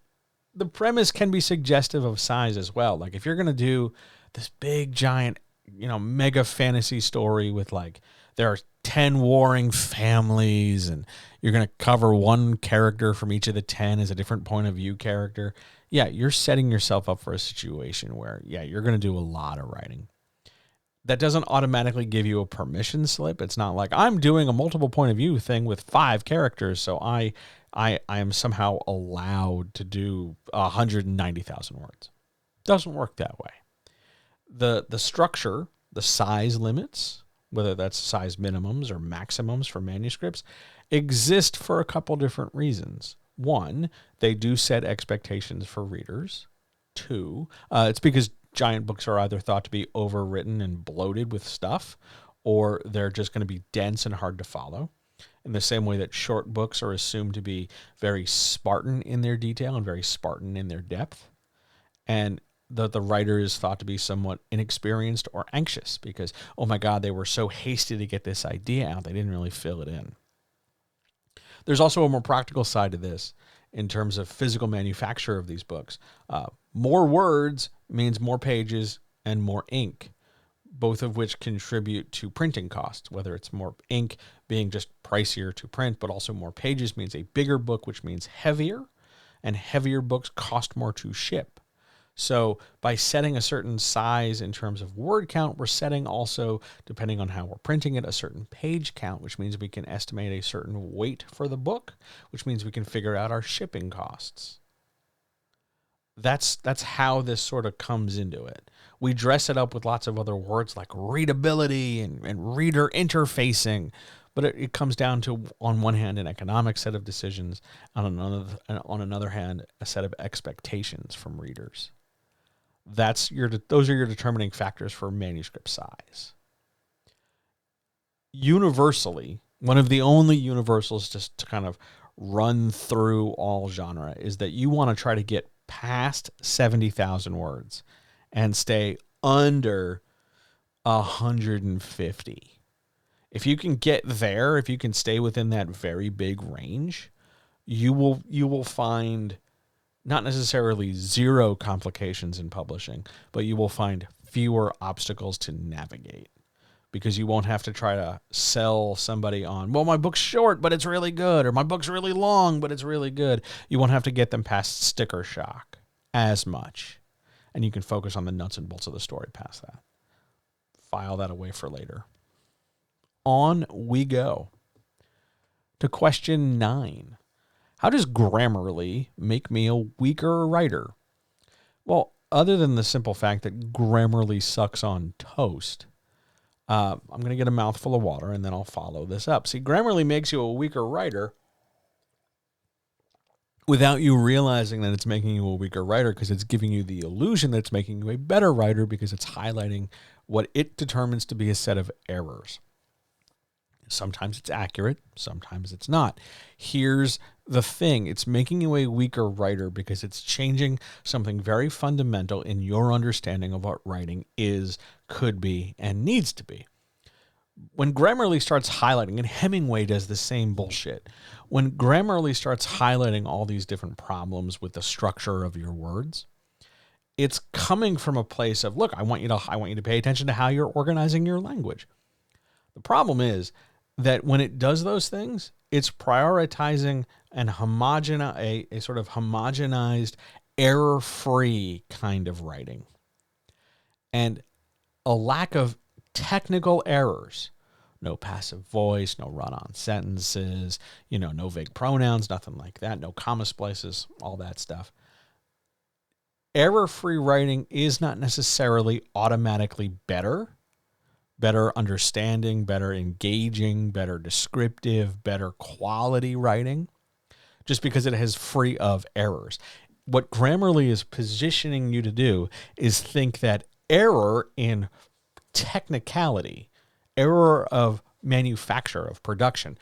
[SPEAKER 1] can be suggestive of size as well. Like if you're going to do this big, giant, mega fantasy story with like there are 10 warring families and you're going to cover one character from each of the 10 as a different point of view character. Yeah, you're setting yourself up for a situation where, yeah, you're going to do a lot of writing. That doesn't automatically give you a permission slip. It's not like I'm doing a multiple point of view thing with 5 characters, so I am somehow allowed to do 190,000 words. Doesn't work that way. The structure, the size limits, whether that's size minimums or maximums for manuscripts, exist for a couple different reasons. One, they do set expectations for readers. Two, it's because giant books are either thought to be overwritten and bloated with stuff, or they're just going to be dense and hard to follow. In the same way that short books are assumed to be very Spartan in their detail and very Spartan in their depth. And the writer is thought to be somewhat inexperienced or anxious because, oh my God, they were so hasty to get this idea out, they didn't really fill it in. There's also a more practical side to this in terms of physical manufacture of these books. More words means more pages and more ink, both of which contribute to printing costs, whether it's more ink being just pricier to print, but also more pages means a bigger book, which means heavier, and heavier books cost more to ship. So by setting a certain size in terms of word count, we're setting also, depending on how we're printing it, a certain page count, which means we can estimate a certain weight for the book, which means we can figure out our shipping costs. That's how this sort of comes into it. We dress it up with lots of other words like readability and reader interfacing, but it comes down to, on one hand, an economic set of decisions, on another hand, a set of expectations from readers. Those are your determining factors for manuscript size. Universally, one of the only universals just to kind of run through all genre is that you want to try to get past 70,000 words and stay under 150. If you can get there, if you can stay within that very big range, you will find not necessarily zero complications in publishing, but you will find fewer obstacles to navigate because you won't have to try to sell somebody on, well, my book's short, but it's really good, or my book's really long, but it's really good. You won't have to get them past sticker shock as much, and you can focus on the nuts and bolts of the story past that. File that away for later. On we go to question 9. How does Grammarly make me a weaker writer? Well, other than the simple fact that Grammarly sucks on toast, I'm going to get a mouthful of water and then I'll follow this up. See, Grammarly makes you a weaker writer without you realizing that it's making you a weaker writer, because it's giving you the illusion that it's making you a better writer because it's highlighting what it determines to be a set of errors. Sometimes it's accurate, sometimes it's not. Here's the thing. It's making you a weaker writer because it's changing something very fundamental in your understanding of what writing is, could be, and needs to be. When Grammarly starts highlighting, and Hemingway does the same bullshit, when Grammarly starts highlighting all these different problems with the structure of your words, it's coming from a place of, look, I want you to pay attention to how you're organizing your language. The problem is that when it does those things, it's prioritizing a sort of homogenized, error-free kind of writing. And a lack of technical errors, no passive voice, no run-on sentences, no vague pronouns, nothing like that, no comma splices, all that stuff. Error-free writing is not necessarily automatically better understanding, better engaging, better descriptive, better quality writing, just because it has free of errors. What Grammarly is positioning you to do is think that error in technicality, error of manufacture, of production,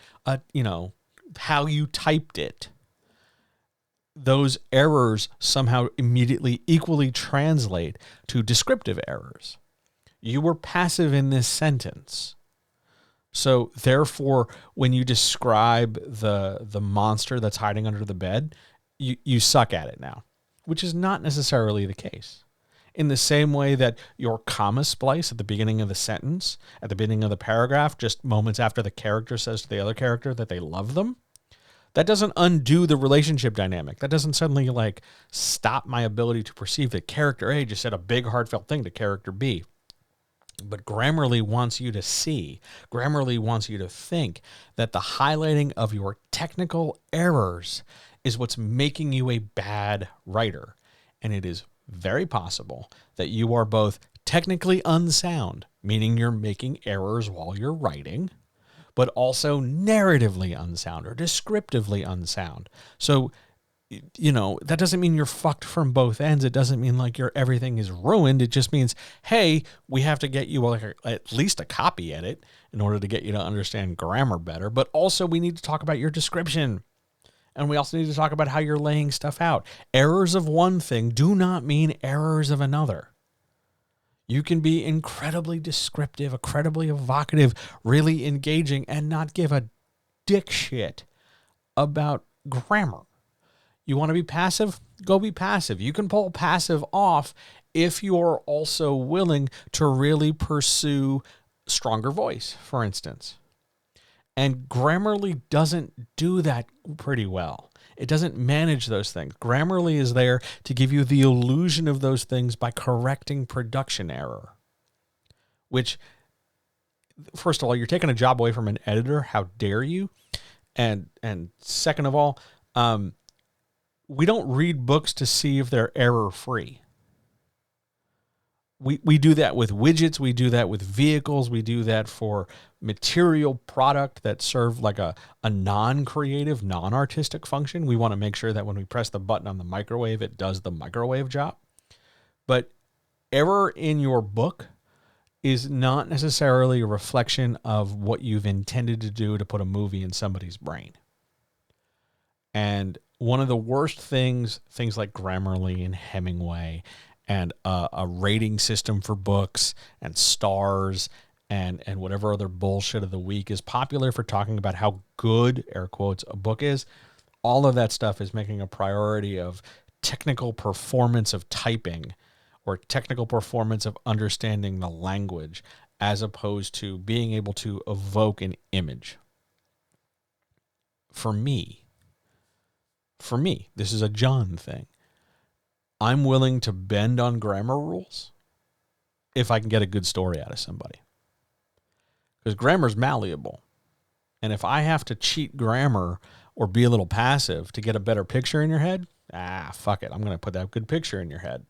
[SPEAKER 1] how you typed it, those errors somehow immediately equally translate to descriptive errors. You were passive in this sentence. So therefore, when you describe the monster that's hiding under the bed, you suck at it now, which is not necessarily the case. In the same way that your comma splice at the beginning of the sentence, at the beginning of the paragraph, just moments after the character says to the other character that they love them, that doesn't undo the relationship dynamic. That doesn't suddenly like stop my ability to perceive that character A just said a big heartfelt thing to character B. But Grammarly wants you to see, Grammarly wants you to think that the highlighting of your technical errors is what's making you a bad writer. And it is very possible that you are both technically unsound, meaning you're making errors while you're writing, but also narratively unsound or descriptively unsound. So, that doesn't mean you're fucked from both ends. It doesn't mean like everything is ruined. It just means, hey, we have to get you like at least a copy edit in order to get you to understand grammar better. But also we need to talk about your description. And we also need to talk about how you're laying stuff out. Errors of one thing do not mean errors of another. You can be incredibly descriptive, incredibly evocative, really engaging, and not give a dick shit about grammar. You want to be passive? Go be passive. You can pull passive off if you're also willing to really pursue stronger voice, for instance. And Grammarly doesn't do that pretty well. It doesn't manage those things. Grammarly is there to give you the illusion of those things by correcting production error. Which, first of all, you're taking a job away from an editor. How dare you? And second of all, we don't read books to see if they're error-free. We do that with widgets. We do that with vehicles. We do that for material product that serve like a non-creative, non-artistic function. We want to make sure that when we press the button on the microwave, it does the microwave job. But error in your book is not necessarily a reflection of what you've intended to do to put a movie in somebody's brain. And one of the worst things like Grammarly and Hemingway and a rating system for books and stars and whatever other bullshit of the week is popular for talking about how good, air quotes, a book is. All of that stuff is making a priority of technical performance of typing or technical performance of understanding the language as opposed to being able to evoke an image. For me, this is a John thing. I'm willing to bend on grammar rules if I can get a good story out of somebody. Because grammar's malleable. And if I have to cheat grammar or be a little passive to get a better picture in your head, fuck it. I'm going to put that good picture in your head.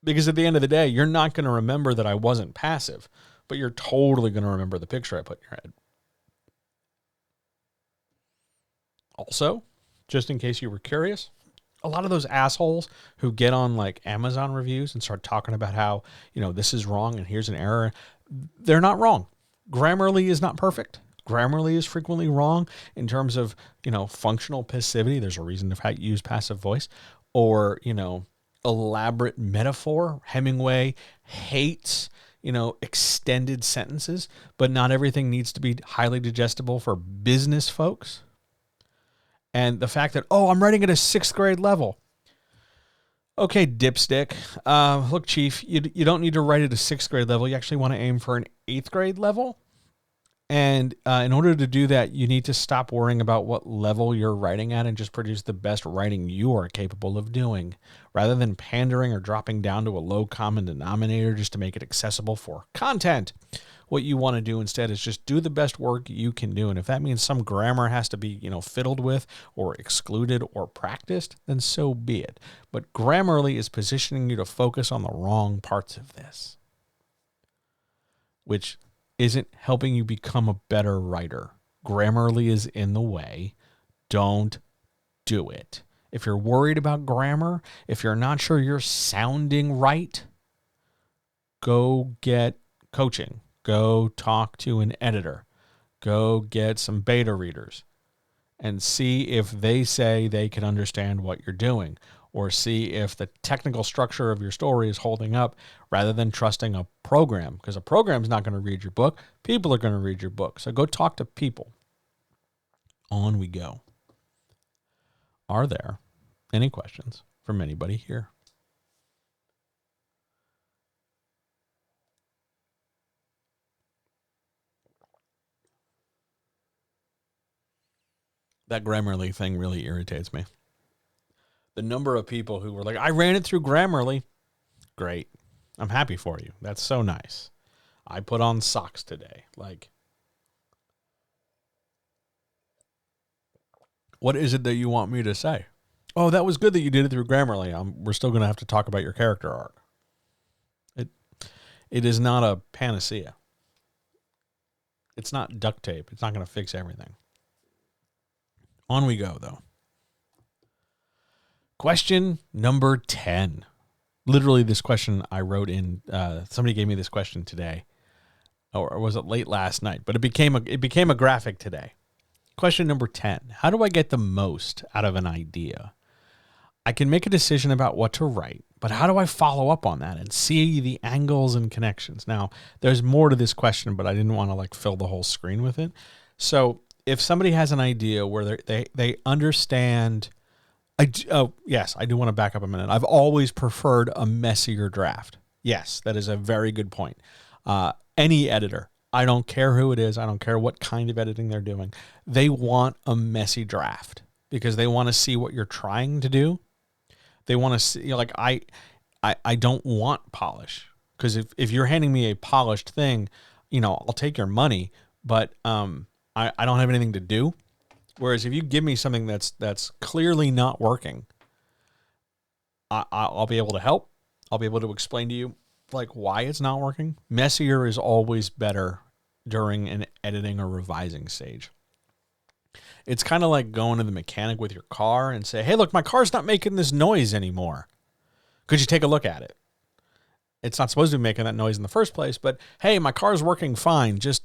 [SPEAKER 1] Because at the end of the day, you're not going to remember that I wasn't passive, but you're totally going to remember the picture I put in your head. Also, just in case you were curious, a lot of those assholes who get on like Amazon reviews and start talking about how, this is wrong and here's an error, they're not wrong. Grammarly is not perfect. Grammarly is frequently wrong in terms of, functional passivity. There's a reason to use passive voice or, elaborate metaphor. Hemingway hates, extended sentences, but not everything needs to be highly digestible for business folks. And the fact that, I'm writing at a 6th grade level. Okay, dipstick. Look, Chief, you don't need to write at a 6th grade level. You actually want to aim for an 8th grade level. And in order to do that, you need to stop worrying about what level you're writing at and just produce the best writing you are capable of doing, rather than pandering or dropping down to a low common denominator just to make it accessible for content. What you want to do instead is just do the best work you can do. And if that means some grammar has to be, fiddled with or excluded or practiced, then so be it. But Grammarly is positioning you to focus on the wrong parts of this, which isn't helping you become a better writer. Grammarly is in the way. Don't do it. If you're worried about grammar, if you're not sure you're sounding right, go get coaching. Go talk to an editor. Go get some beta readers and see if they say they can understand what you're doing, or see if the technical structure of your story is holding up rather than trusting a program, because a program's not going to read your book. People are going to read your book. So go talk to people. On we go. Are there any questions from anybody here? That Grammarly thing really irritates me. The number of people who were like, I ran it through Grammarly. Great. I'm happy for you. That's so nice. I put on socks today. Like, what is it that you want me to say? Oh, that was good that you did it through Grammarly. We're still going to have to talk about your character arc. It is not a panacea. It's not duct tape. It's not going to fix everything. On we go, though. Question number 10. Literally, this question I wrote in. Somebody gave me this question today, or was it late last night? But it became a graphic today. Question number 10. How do I get the most out of an idea? I can make a decision about what to write, but how do I follow up on that and see the angles and connections? Now, there's more to this question, but I didn't want to fill the whole screen with it. So if somebody has an idea where they understand, yes, I do want to back up a minute. I've always preferred a messier draft. Yes, that is a very good point. Any editor, I don't care who it is, I don't care what kind of editing they're doing, they want a messy draft because they want to see what you're trying to do. They want to see, I don't want polish, because if you're handing me a polished thing, I'll take your money, but I don't have anything to do. Whereas if you give me something that's clearly not working, I'll be able to help. I'll be able to explain to you why it's not working. Messier is always better during an editing or revising stage. It's kind of like going to the mechanic with your car and say, hey, look, my car's not making this noise anymore. Could you take a look at it? It's not supposed to be making that noise in the first place, but hey, my car's working fine. Just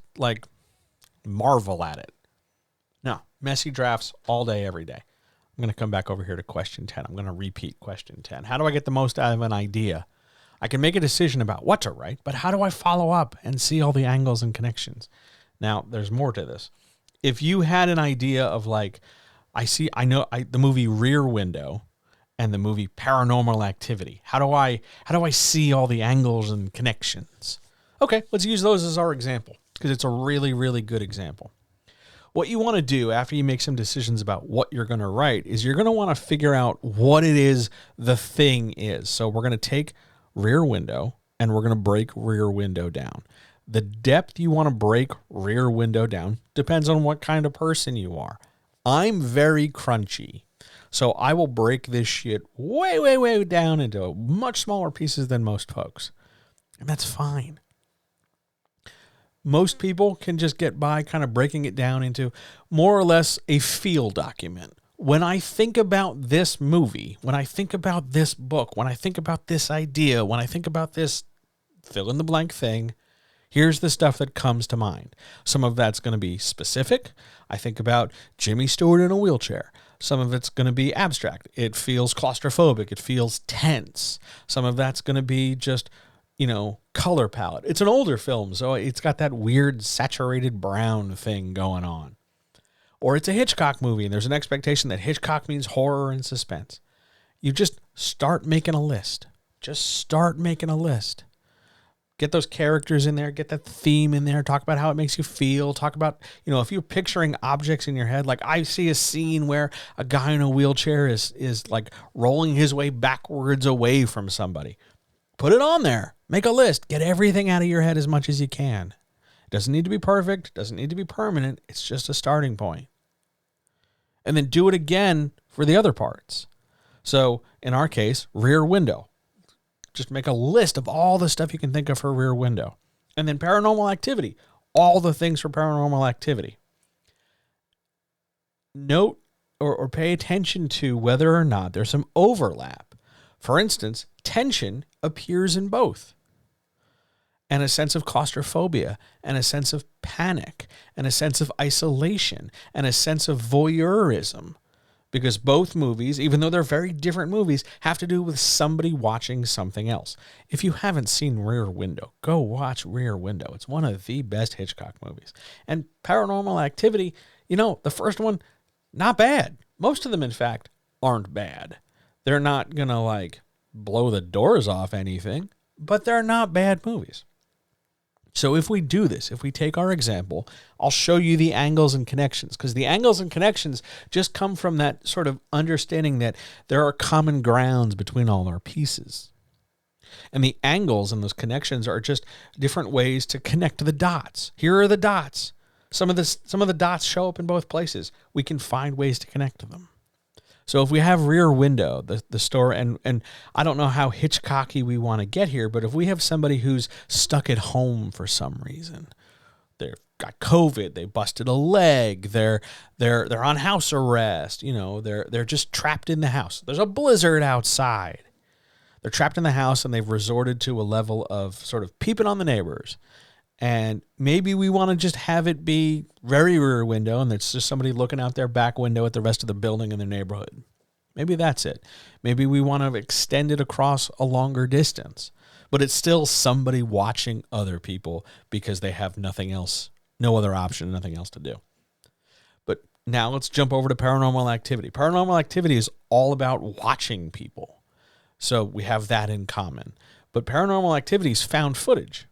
[SPEAKER 1] marvel at it. No, messy drafts all day, every day. I'm going to come back over here to question 10. I'm going to repeat question 10. How do I get the most out of an idea? I can make a decision about what to write, but how do I follow up and see all the angles and connections? Now, there's more to this. If you had an idea of the movie Rear Window and the movie Paranormal Activity, how do I see all the angles and connections? Okay, let's use those as our example because it's a really, really good example. What you want to do after you make some decisions about what you're going to write is you're going to want to figure out what it is the thing is. So we're going to take Rear Window and we're going to break Rear Window down. The depth you want to break Rear Window down depends on what kind of person you are. I'm very crunchy, so I will break this shit way, way, way down into much smaller pieces than most folks. And that's fine. Most people can just get by kind of breaking it down into more or less a feel document. When I think about this movie, when I think about this book, when I think about this idea, when I think about this fill in the blank thing, here's the stuff that comes to mind. Some of that's going to be specific. I think about Jimmy Stewart in a wheelchair. Some of it's going to be abstract. It feels claustrophobic. It feels tense. Some of that's going to be just, color palette. It's an older film, so it's got that weird saturated brown thing going on. Or it's a Hitchcock movie, and there's an expectation that Hitchcock means horror and suspense. You just start making a list. Just start making a list. Get those characters in there, get that theme in there, talk about how it makes you feel, talk about, if you're picturing objects in your head, like I see a scene where a guy in a wheelchair is rolling his way backwards away from somebody. Put it on there. Make a list. Get everything out of your head as much as you can. It doesn't need to be perfect, doesn't need to be permanent. It's just a starting point. And then do it again for the other parts. So in our case, Rear Window. Just make a list of all the stuff you can think of for Rear Window. And then Paranormal Activity. All the things for Paranormal Activity. Note or pay attention to whether or not there's some overlap. For instance, tension appears in both. And a sense of claustrophobia, and a sense of panic, and a sense of isolation, and a sense of voyeurism. Because both movies, even though they're very different movies, have to do with somebody watching something else. If you haven't seen Rear Window, go watch Rear Window. It's one of the best Hitchcock movies. And Paranormal Activity, the first one, not bad. Most of them, in fact, aren't bad. They're not going to blow the doors off anything, but they're not bad movies. So if we do this, if we take our example, I'll show you the angles and connections, because the angles and connections just come from that sort of understanding that there are common grounds between all our pieces. And the angles and those connections are just different ways to connect the dots. Here are the dots. Some of the dots show up in both places. We can find ways to connect to them. So if we have Rear Window, the store, and I don't know how Hitchcocky we want to get here, but if we have somebody who's stuck at home for some reason, they've got COVID, they busted a leg, they're on house arrest, they're just trapped in the house. There's a blizzard outside. They're trapped in the house and they've resorted to a level of sort of peeping on the neighbors. And maybe we want to just have it be very Rear Window and it's just somebody looking out their back window at the rest of the building in their neighborhood. Maybe that's it. Maybe we want to extend it across a longer distance, but it's still somebody watching other people because they have nothing else, no other option, nothing else to do. But now let's jump over to Paranormal Activity. Paranormal Activity is all about watching people. So we have that in common. But Paranormal Activity is found footage.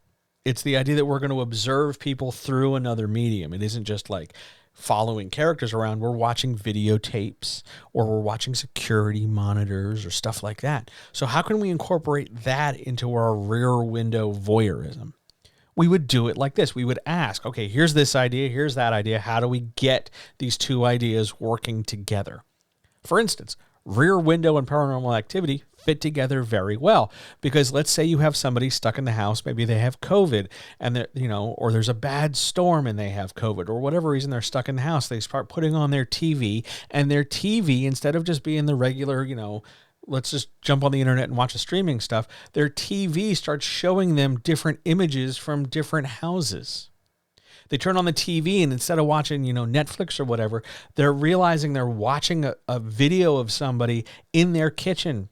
[SPEAKER 1] It's the idea that we're going to observe people through another medium. It isn't just like following characters around. We're watching videotapes or we're watching security monitors or stuff like that. So how can we incorporate that into our Rear Window voyeurism? We would do it like this. We would ask, okay, here's this idea, here's that idea. How do we get these two ideas working together? For instance, Rear Window and Paranormal Activity fit together very well because let's say you have somebody stuck in the house, maybe they have COVID and or there's a bad storm and they have COVID or whatever reason they're stuck in the house. They start putting on their TV and their TV, instead of just being the regular, let's just jump on the internet and watch the streaming stuff, their TV starts showing them different images from different houses. They turn on the TV and instead of watching, Netflix or whatever, they're realizing they're watching a video of somebody in their kitchen.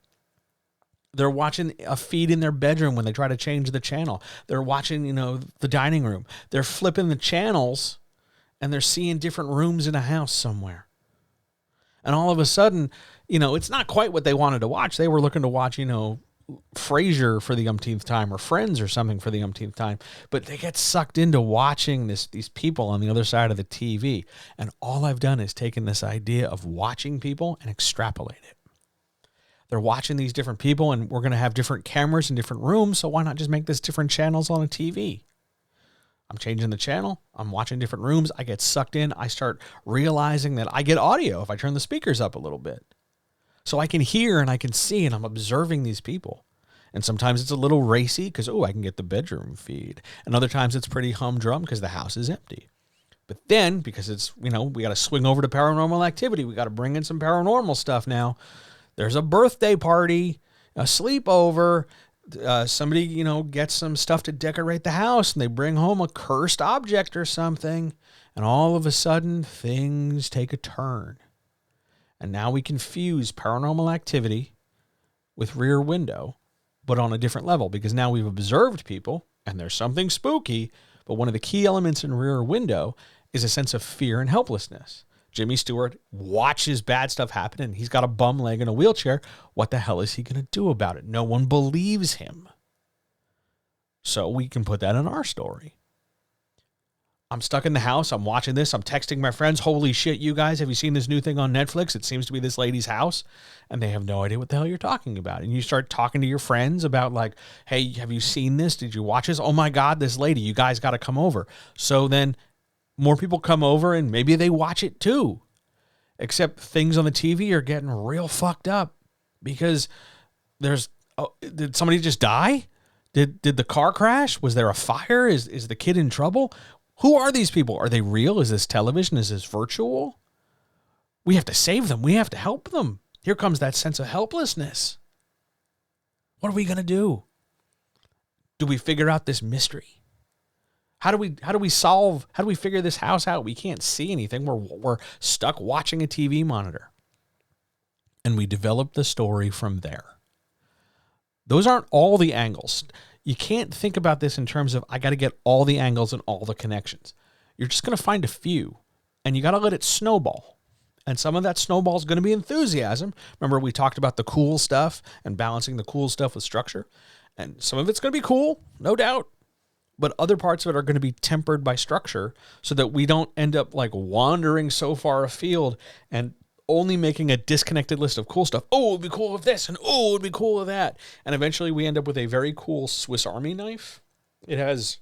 [SPEAKER 1] They're watching a feed in their bedroom when they try to change the channel. They're watching, the dining room. They're flipping the channels and they're seeing different rooms in a house somewhere. And all of a sudden, it's not quite what they wanted to watch. They were looking to watch, Frasier for the umpteenth time or Friends or something for the umpteenth time, but they get sucked into watching these people on the other side of the TV. And all I've done is taken this idea of watching people and extrapolate it. They're watching these different people and we're going to have different cameras in different rooms. So why not just make this different channels on a TV? I'm changing the channel. I'm watching different rooms. I get sucked in. I start realizing that I get audio if I turn the speakers up a little bit. So I can hear and I can see and I'm observing these people. And sometimes it's a little racy because, I can get the bedroom feed. And other times it's pretty humdrum because the house is empty. But then, because it's, we got to swing over to Paranormal Activity. We got to bring in some paranormal stuff now. There's a birthday party, a sleepover. Somebody, gets some stuff to decorate the house and they bring home a cursed object or something. And all of a sudden, things take a turn. And now we can fuse Paranormal Activity with Rear Window, but on a different level, because now we've observed people and there's something spooky. But one of the key elements in Rear Window is a sense of fear and helplessness. Jimmy Stewart watches bad stuff happen and he's got a bum leg in a wheelchair. What the hell is he going to do about it? No one believes him. So we can put that in our story. I'm stuck in the house. I'm watching this. I'm texting my friends. Holy shit, you guys, have you seen this new thing on Netflix? It seems to be this lady's house. And they have no idea what the hell you're talking about. And you start talking to your friends about like, hey, have you seen this? Did you watch this? Oh my God, this lady, you guys got to come over. So then more people come over and maybe they watch it too. Except things on the TV are getting real fucked up because did somebody just die? Did the car crash? Was there a fire? Is the kid in trouble? Who are these people? Are they real? Is this television? Is this virtual? We have to save them. We have to help them. Here comes that sense of helplessness. What are we going to do? Do we figure out this mystery? How do we figure this house out? We can't see anything. We're stuck watching a TV monitor. And we develop the story from there. Those aren't all the angles. You can't think about this in terms of, I got to get all the angles and all the connections. You're just going to find a few, and you got to let it snowball. And some of that snowball is going to be enthusiasm. Remember, we talked about the cool stuff and balancing the cool stuff with structure. And some of it's going to be cool, no doubt. but other parts of it are going to be tempered by structure so that we don't end up like wandering so far afield and only making a disconnected list of cool stuff. Oh, it would be cool with this, and oh, it would be cool with that. And eventually we end up with a very cool Swiss Army knife. It has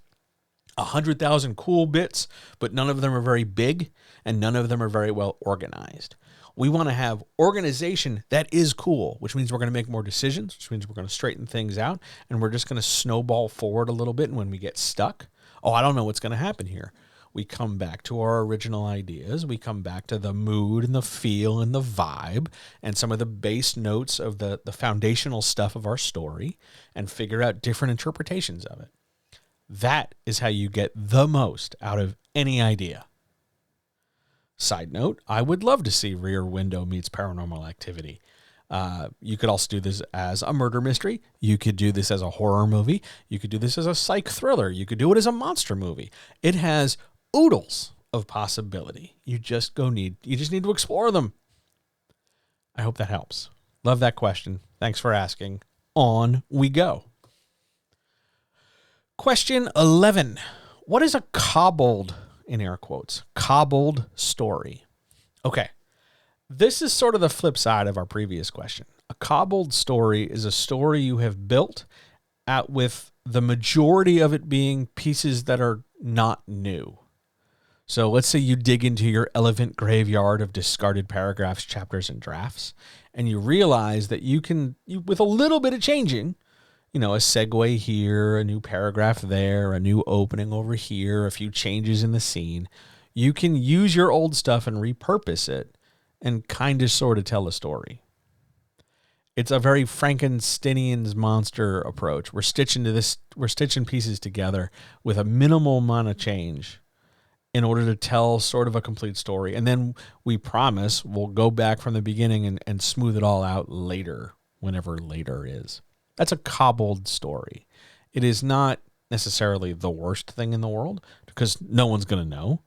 [SPEAKER 1] 100,000 cool bits, but none of them are very big, and none of them are very well organized. We want to have organization that is cool, which means we're going to make more decisions, which means we're going to straighten things out, and we're just going to snowball forward a little bit. And when we get stuck, oh, I don't know what's going to happen here. We come back to our original ideas. We come back to the mood and the feel and the vibe and some of the base notes of the foundational stuff of our story and figure out different interpretations of it. That is how you get the most out of any idea. Side note, I would love to see Rear Window meets Paranormal Activity. You could also do this as a murder mystery. You could do this as a horror movie. You could do this as a psych thriller. You could do it as a monster movie. It has oodles of possibility. You just need to explore them. I hope that helps. Love that question. Thanks for asking. On we go. Question 11. What is a cobbled, in air quotes, cobbled story? Okay. This is sort of the flip side of our previous question. A cobbled story is a story you have built out with the majority of it being pieces that are not new. So let's say you dig into your elephant graveyard of discarded paragraphs, chapters, and drafts, and you realize that you with a little bit of changing, a segue here, a new paragraph there, a new opening over here, a few changes in the scene, you can use your old stuff and repurpose it and kind of sort of tell a story. It's a very Frankensteinian's monster approach. We're stitching pieces together with a minimal amount of change in order to tell sort of a complete story. And then we promise we'll go back from the beginning and smooth it all out later, whenever later is. That's a cobbled story. It is not necessarily the worst thing in the world because no one's going to know.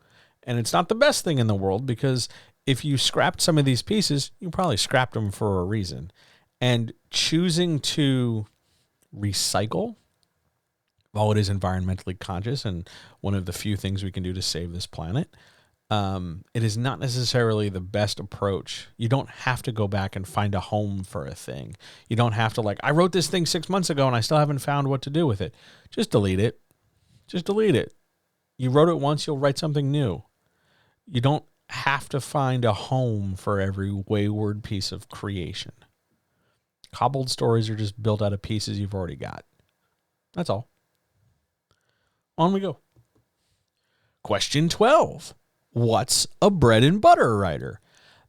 [SPEAKER 1] And it's not the best thing in the world because if you scrapped some of these pieces, you probably scrapped them for a reason. And choosing to recycle, while it is environmentally conscious and one of the few things we can do to save this planet, it is not necessarily the best approach. You don't have to go back and find a home for a thing. You don't have to I wrote this thing 6 months ago and I still haven't found what to do with it. Just delete it. Just delete it. You wrote it once, you'll write something new. You don't have to find a home for every wayward piece of creation. Cobbled stories are just built out of pieces you've already got. That's all. On we go. Question 12. What's a bread and butter writer?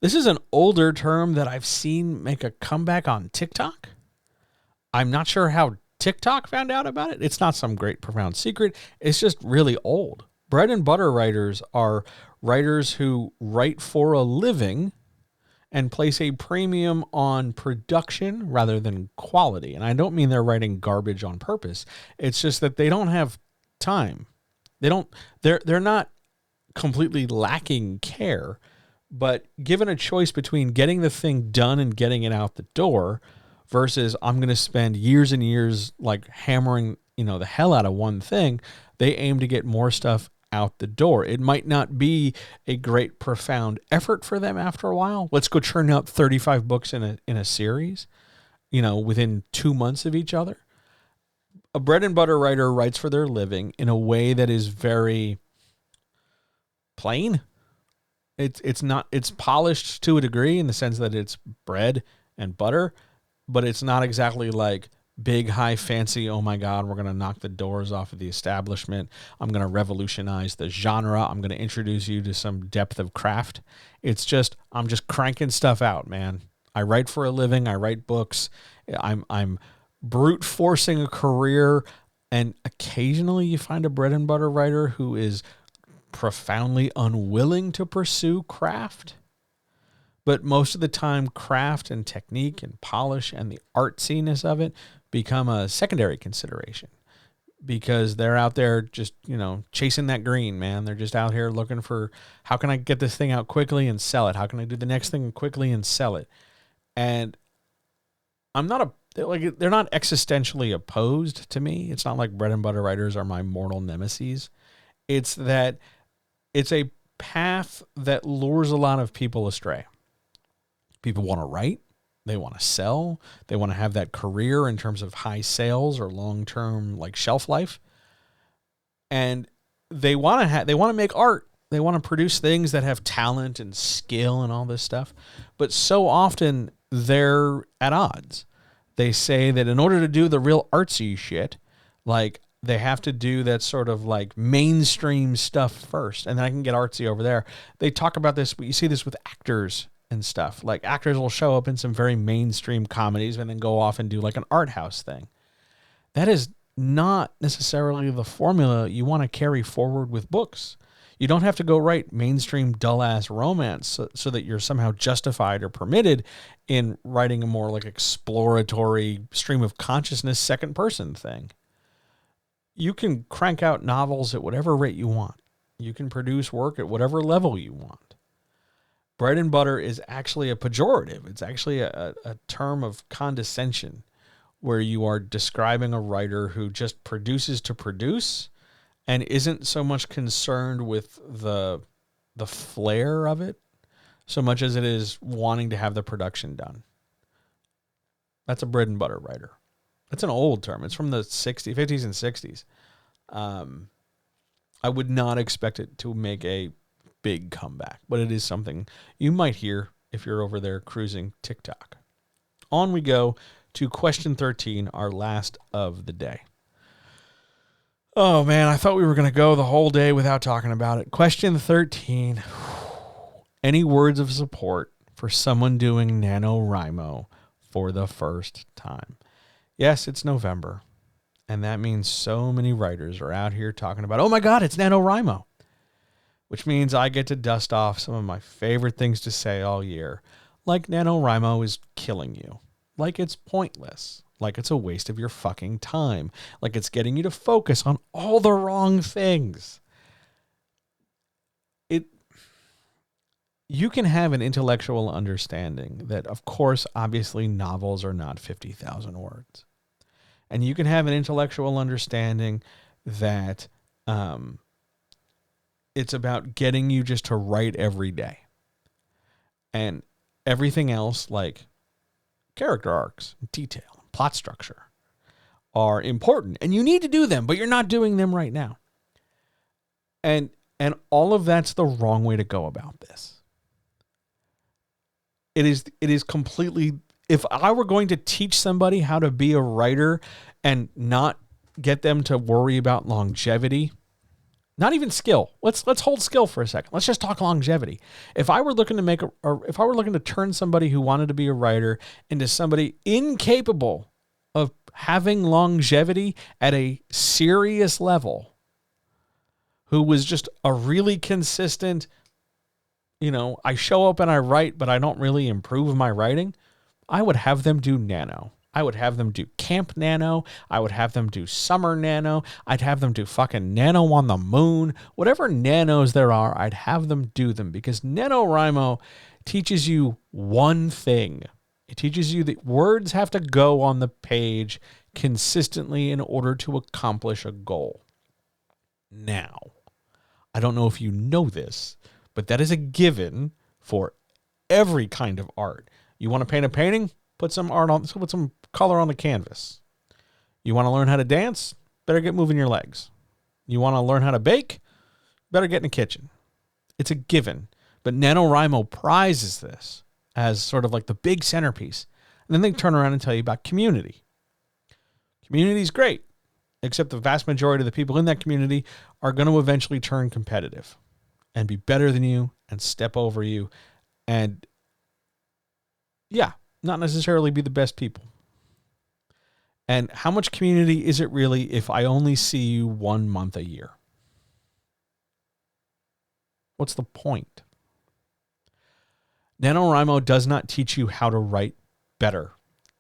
[SPEAKER 1] This is an older term that I've seen make a comeback on TikTok. I'm not sure how TikTok found out about it. It's not some great profound secret. It's just really old. Bread and butter writers are writers who write for a living and place a premium on production rather than quality. And I don't mean they're writing garbage on purpose. It's just that they don't have time. They're not completely lacking care, but given a choice between getting the thing done and getting it out the door versus I'm going to spend years and years hammering, the hell out of one thing, they aim to get more stuff out the door. It might not be a great profound effort for them after a while. Let's go churn out 35 books in a series, within 2 months of each other. A bread and butter writer writes for their living in a way that is very plain. It's polished to a degree in the sense that it's bread and butter, but it's not exactly like big, high, fancy, oh my God, we're going to knock the doors off of the establishment. I'm going to revolutionize the genre. I'm going to introduce you to some depth of craft. It's just, I'm just cranking stuff out, man. I write for a living. I write books. I'm brute forcing a career. And occasionally you find a bread and butter writer who is profoundly unwilling to pursue craft. But most of the time, craft and technique and polish and the artsiness of it become a secondary consideration because they're out there just, chasing that green, man. They're just out here looking for, how can I get this thing out quickly and sell it? How can I do the next thing quickly and sell it? And I'm not they're not existentially opposed to me. It's not like bread and butter writers are my mortal nemesis. It's that it's a path that lures a lot of people astray. People want to write, they want to sell, they want to have that career in terms of high sales or long-term like shelf life. And they want to make art. They want to produce things that have talent and skill and all this stuff. But so often they're at odds. They say that in order to do the real artsy shit, like they have to do that sort of like mainstream stuff first, and then I can get artsy over there. They talk about this, but you see this with actors and stuff. Like actors will show up in some very mainstream comedies and then go off and do like an art house thing. That is not necessarily the formula you want to carry forward with books. You don't have to go write mainstream dull-ass romance so that you're somehow justified or permitted in writing a more like exploratory stream of consciousness second-person thing. You can crank out novels at whatever rate you want. You can produce work at whatever level you want. Bread and butter is actually a pejorative. It's actually a term of condescension where you are describing a writer who just produces to produce and isn't so much concerned with the flair of it so much as it is wanting to have the production done. That's a bread and butter writer. That's an old term. It's from the 50s and 60s. I would not expect it to make a big comeback, but it is something you might hear if you're over there cruising TikTok. On we go to question 13, our last of the day. Oh man, I thought we were going to go the whole day without talking about it. Question 13. Any words of support for someone doing NaNoWriMo for the first time? Yes, it's November, and that means so many writers are out here talking about, oh my God, it's NaNoWriMo, which means I get to dust off some of my favorite things to say all year, like NaNoWriMo is killing you, like it's pointless, like it's a waste of your fucking time, like it's getting you to focus on all the wrong things. You can have an intellectual understanding that, of course, obviously novels are not 50,000 words. And you can have an intellectual understanding that it's about getting you just to write every day. And everything else, like character arcs, detail, plot structure, are important. And you need to do them, but you're not doing them right now. And all of that's the wrong way to go about this. It is completely, if I were going to teach somebody how to be a writer and not get them to worry about longevity, not even skill. Let's hold skill for a second. Let's just talk longevity. If I were looking to if I were looking to turn somebody who wanted to be a writer into somebody incapable of having longevity at a serious level, who was just a really consistent, I show up and I write, but I don't really improve my writing, I would have them do Nano. I would have them do Camp Nano. I would have them do Summer Nano. I'd have them do fucking Nano on the Moon. Whatever nanos there are, I'd have them do them, because NaNoWriMo teaches you one thing. It teaches you that words have to go on the page consistently in order to accomplish a goal. Now, I don't know if you know this, but that is a given for every kind of art. You want to paint a painting? Put some color on the canvas. You want to learn how to dance? Better get moving your legs. You want to learn how to bake? Better get in the kitchen. It's a given. But NaNoWriMo prizes this as sort of like the big centerpiece. And then they turn around and tell you about community. Community is great, except the vast majority of the people in that community are going to eventually turn competitive and be better than you and step over you and, yeah, not necessarily be the best people. And how much community is it really if I only see you 1 month a year? What's the point? NaNoWriMo does not teach you how to write better.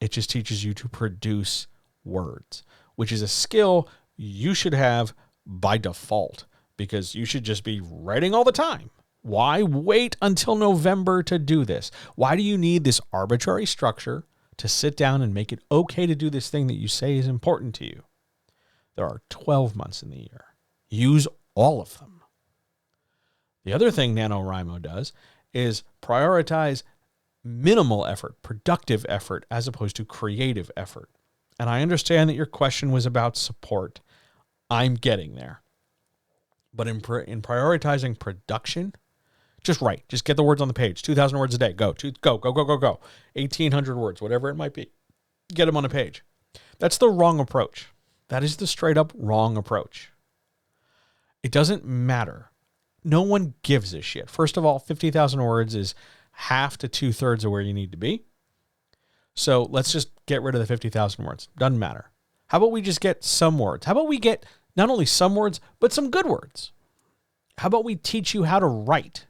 [SPEAKER 1] It just teaches you to produce words, which is a skill you should have by default, because you should just be writing all the time. Why wait until November to do this? Why do you need this arbitrary structure to sit down and make it okay to do this thing that you say is important to you. There are 12 months in the year. Use all of them. The other thing NaNoWriMo does is prioritize minimal effort, productive effort, as opposed to creative effort. And I understand that your question was about support. I'm getting there. But in prioritizing production, just write. Just get the words on the page. 2,000 words a day. Go. 1,800 words, whatever it might be. Get them on a page. That's the wrong approach. That is the straight up wrong approach. It doesn't matter. No one gives a shit. First of all, 50,000 words is half to 2/3 of where you need to be. So let's just get rid of the 50,000 words. Doesn't matter. How about we just get some words? How about we get not only some words, but some good words? How about we teach you how to write?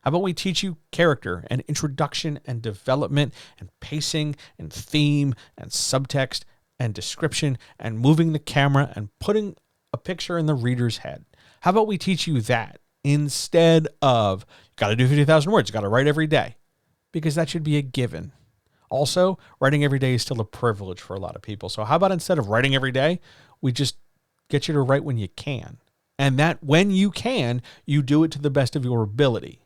[SPEAKER 1] How about we teach you character and introduction and development and pacing and theme and subtext and description and moving the camera and putting a picture in the reader's head? How about we teach you that instead of, you got to do 50,000 words, you got to write every day? Because that should be a given. Also, writing every day is still a privilege for a lot of people. So how about instead of writing every day, we just get you to write when you can? And that when you can, you do it to the best of your ability.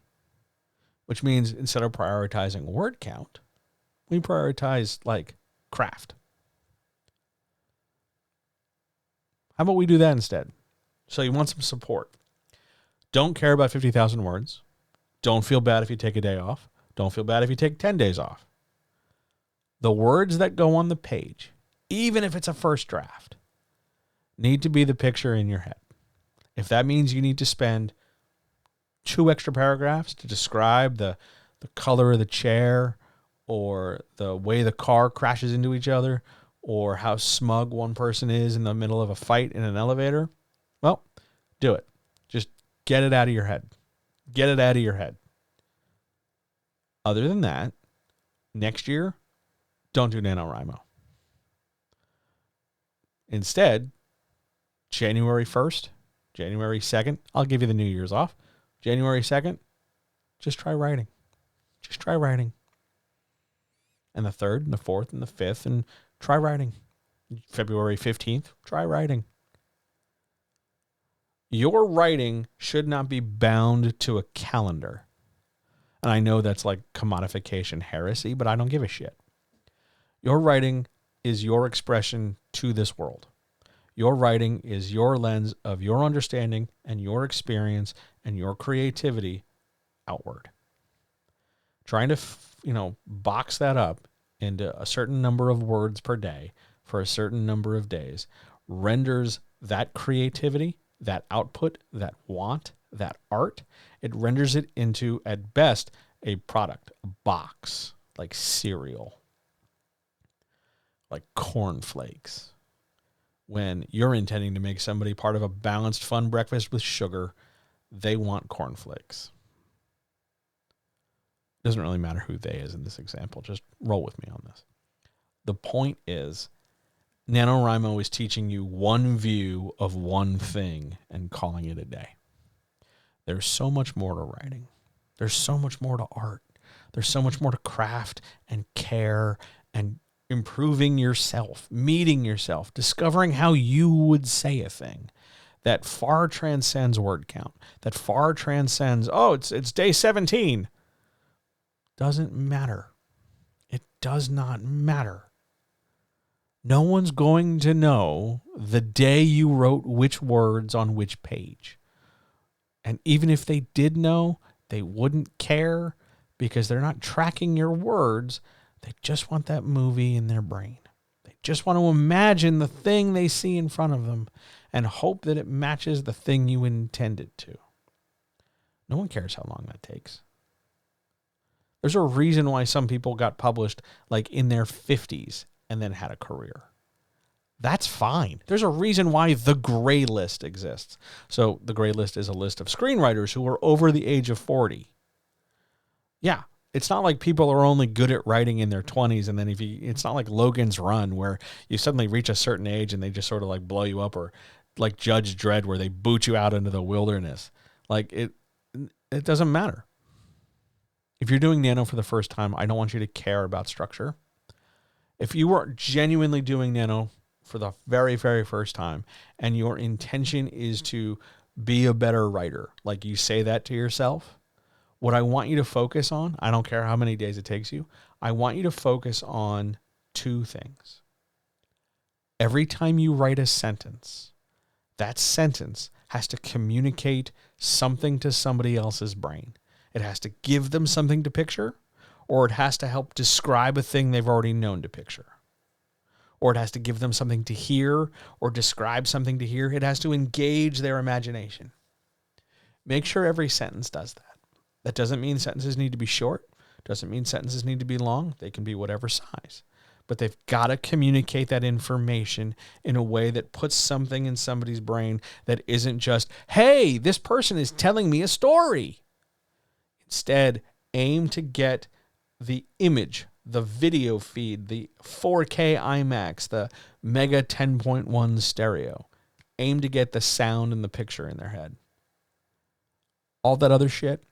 [SPEAKER 1] Which means instead of prioritizing word count, we prioritize like craft. How about we do that instead? So you want some support. Don't care about 50,000 words. Don't feel bad if you take a day off. Don't feel bad if you take 10 days off. The words that go on the page, even if it's a first draft, need to be the picture in your head. If that means you need to spend 2 extra paragraphs to describe the color of the chair or the way the car crashes into each other or how smug one person is in the middle of a fight in an elevator, well, do it. Just get it out of your head. Get it out of your head. Other than that, next year, don't do NaNoWriMo. Instead, January 1st, January 2nd, I'll give you the New Year's off. January 2nd, just try writing. Just try writing. And the 3rd and the 4th and the 5th, and try writing. February 15th, try writing. Your writing should not be bound to a calendar. And I know that's like commodification heresy, but I don't give a shit. Your writing is your expression to this world. Your writing is your lens of your understanding and your experience and your creativity outward. Trying to, box that up into a certain number of words per day for a certain number of days renders that creativity, that output, that want, that art, it renders it into, at best, a product, a box, like cereal, like cornflakes. When you're intending to make somebody part of a balanced, fun breakfast with sugar, they want cornflakes. Doesn't really matter who they is in this example. Just roll with me on this. The point is, NaNoWriMo is teaching you one view of one thing and calling it a day. There's so much more to writing. There's so much more to art. There's so much more to craft and care and improving yourself, meeting yourself, discovering how you would say a thing that far transcends word count, that far transcends, it's day 17. Doesn't matter. It does not matter. No one's going to know the day you wrote which words on which page. And even if they did know, they wouldn't care because they're not tracking your words. They just want that movie in their brain. They just want to imagine the thing they see in front of them and hope that it matches the thing you intend it to. No one cares how long that takes. There's a reason why some people got published like in their 50s and then had a career. That's fine. There's a reason why the gray list exists. So the gray list is a list of screenwriters who are over the age of 40. Yeah. It's not like people are only good at writing in their 20s, and then it's not like Logan's Run where you suddenly reach a certain age and they just sort of like blow you up, or like Judge Dredd where they boot you out into the wilderness. Like it doesn't matter. If you're doing Nano for the first time, I don't want you to care about structure. If you are genuinely doing Nano for the very, very first time and your intention is to be a better writer, like you say that to yourself, what I want you to focus on, I don't care how many days it takes you, I want you to focus on two things. Every time you write a sentence, that sentence has to communicate something to somebody else's brain. It has to give them something to picture, or it has to help describe a thing they've already known to picture. Or it has to give them something to hear or describe something to hear. It has to engage their imagination. Make sure every sentence does that. That doesn't mean sentences need to be short. Doesn't mean sentences need to be long. They can be whatever size. But they've got to communicate that information in a way that puts something in somebody's brain that isn't just, hey, this person is telling me a story. Instead, aim to get the image, the video feed, the 4K IMAX, the Mega 10.1 stereo. Aim to get the sound and the picture in their head. All that other shit,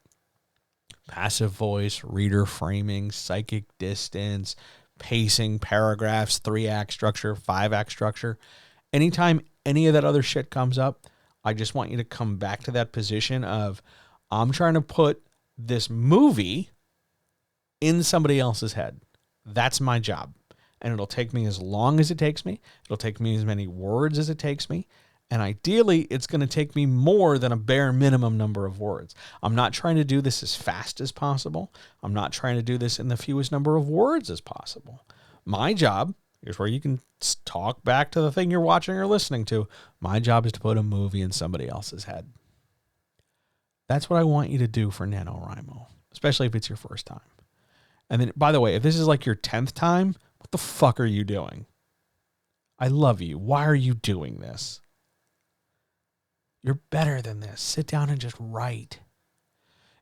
[SPEAKER 1] passive voice, reader framing, psychic distance, pacing, paragraphs, 3-act structure, 5-act structure. Anytime any of that other shit comes up, I just want you to come back to that position of, I'm trying to put this movie in somebody else's head. That's my job. And it'll take me as long as it takes me. It'll take me as many words as it takes me. And ideally, it's going to take me more than a bare minimum number of words. I'm not trying to do this as fast as possible. I'm not trying to do this in the fewest number of words as possible. My job, here's where you can talk back to the thing you're watching or listening to. My job is to put a movie in somebody else's head. That's what I want you to do for NaNoWriMo, especially if it's your first time. And then, by the way, if this is like your 10th time, what the fuck are you doing? I love you. Why are you doing this? You're better than this. Sit down and just write.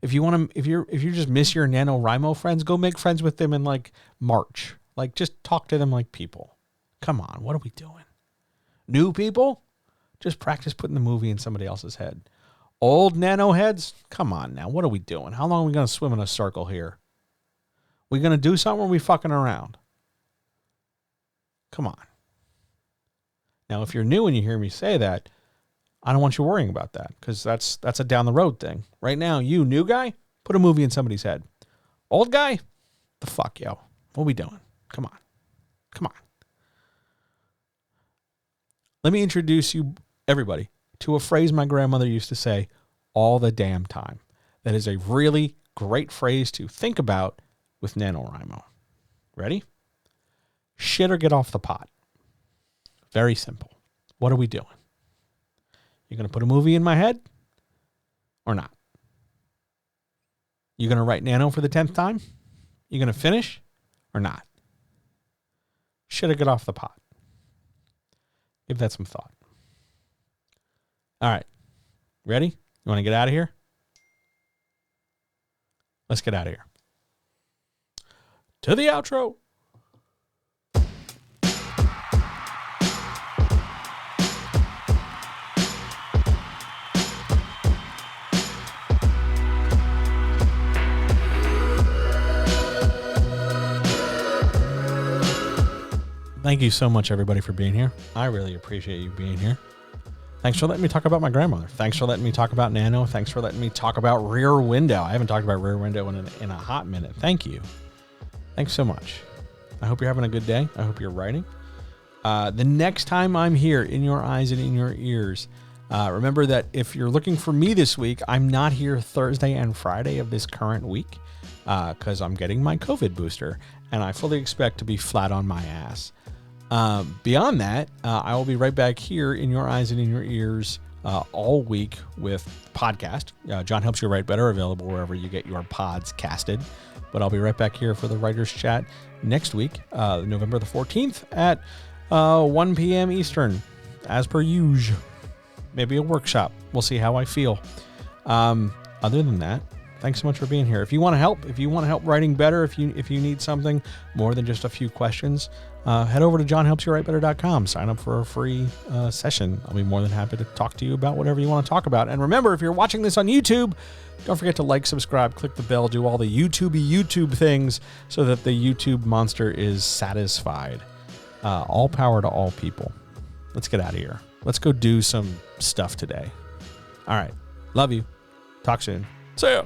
[SPEAKER 1] If you want to, if you just miss your NaNoWriMo friends, go make friends with them in like March. Like, just talk to them like people. Come on, what are we doing? New people? Just practice putting the movie in somebody else's head. Old nano heads? Come on now, what are we doing? How long are we going to swim in a circle here? We going to do something or are we fucking around? Come on. Now, if you're new and you hear me say that, I don't want you worrying about that because that's a down the road thing. Right now, you new guy, put a movie in somebody's head. Old guy, the fuck, yo. What are we doing? Come on. Come on. Let me introduce you, everybody, to a phrase my grandmother used to say all the damn time. That is a really great phrase to think about with NaNoWriMo. Ready? Shit or get off the pot. Very simple. What are we doing? You going to put a movie in my head or not? You going to write Nano for the 10th time? You going to finish or not? Should I get off the pot? Give that some thought. All right. Ready? You want to get out of here? Let's get out of here. To the outro. Thank you so much, everybody, for being here. I really appreciate you being here. Thanks for letting me talk about my grandmother. Thanks for letting me talk about Nano. Thanks for letting me talk about Rear Window. I haven't talked about Rear Window in a hot minute. Thank you. Thanks so much. I hope you're having a good day. I hope you're writing. The next time I'm here in your eyes and in your ears, remember that if you're looking for me this week, I'm not here Thursday and Friday of this current week because I'm getting my COVID booster, and I fully expect to be flat on my ass. Beyond that, I will be right back here in your eyes and in your ears all week with podcast. John Helps You Write Better, available wherever you get your pods casted. But I'll be right back here for the Writer's Chat next week, November the 14th at 1 p.m. Eastern, as per usual. Maybe a workshop. We'll see how I feel. Other than that, thanks so much for being here. If you want to help writing better, if you need something more than just a few questions, head over to johnhelpsyourwritebetter.com. Sign up for a free session. I'll be more than happy to talk to you about whatever you want to talk about. And remember, if you're watching this on YouTube, don't forget to like, subscribe, click the bell, do all the YouTube things so that the YouTube monster is satisfied. All power to all people. Let's get out of here. Let's go do some stuff today. All right. Love you. Talk soon. See ya.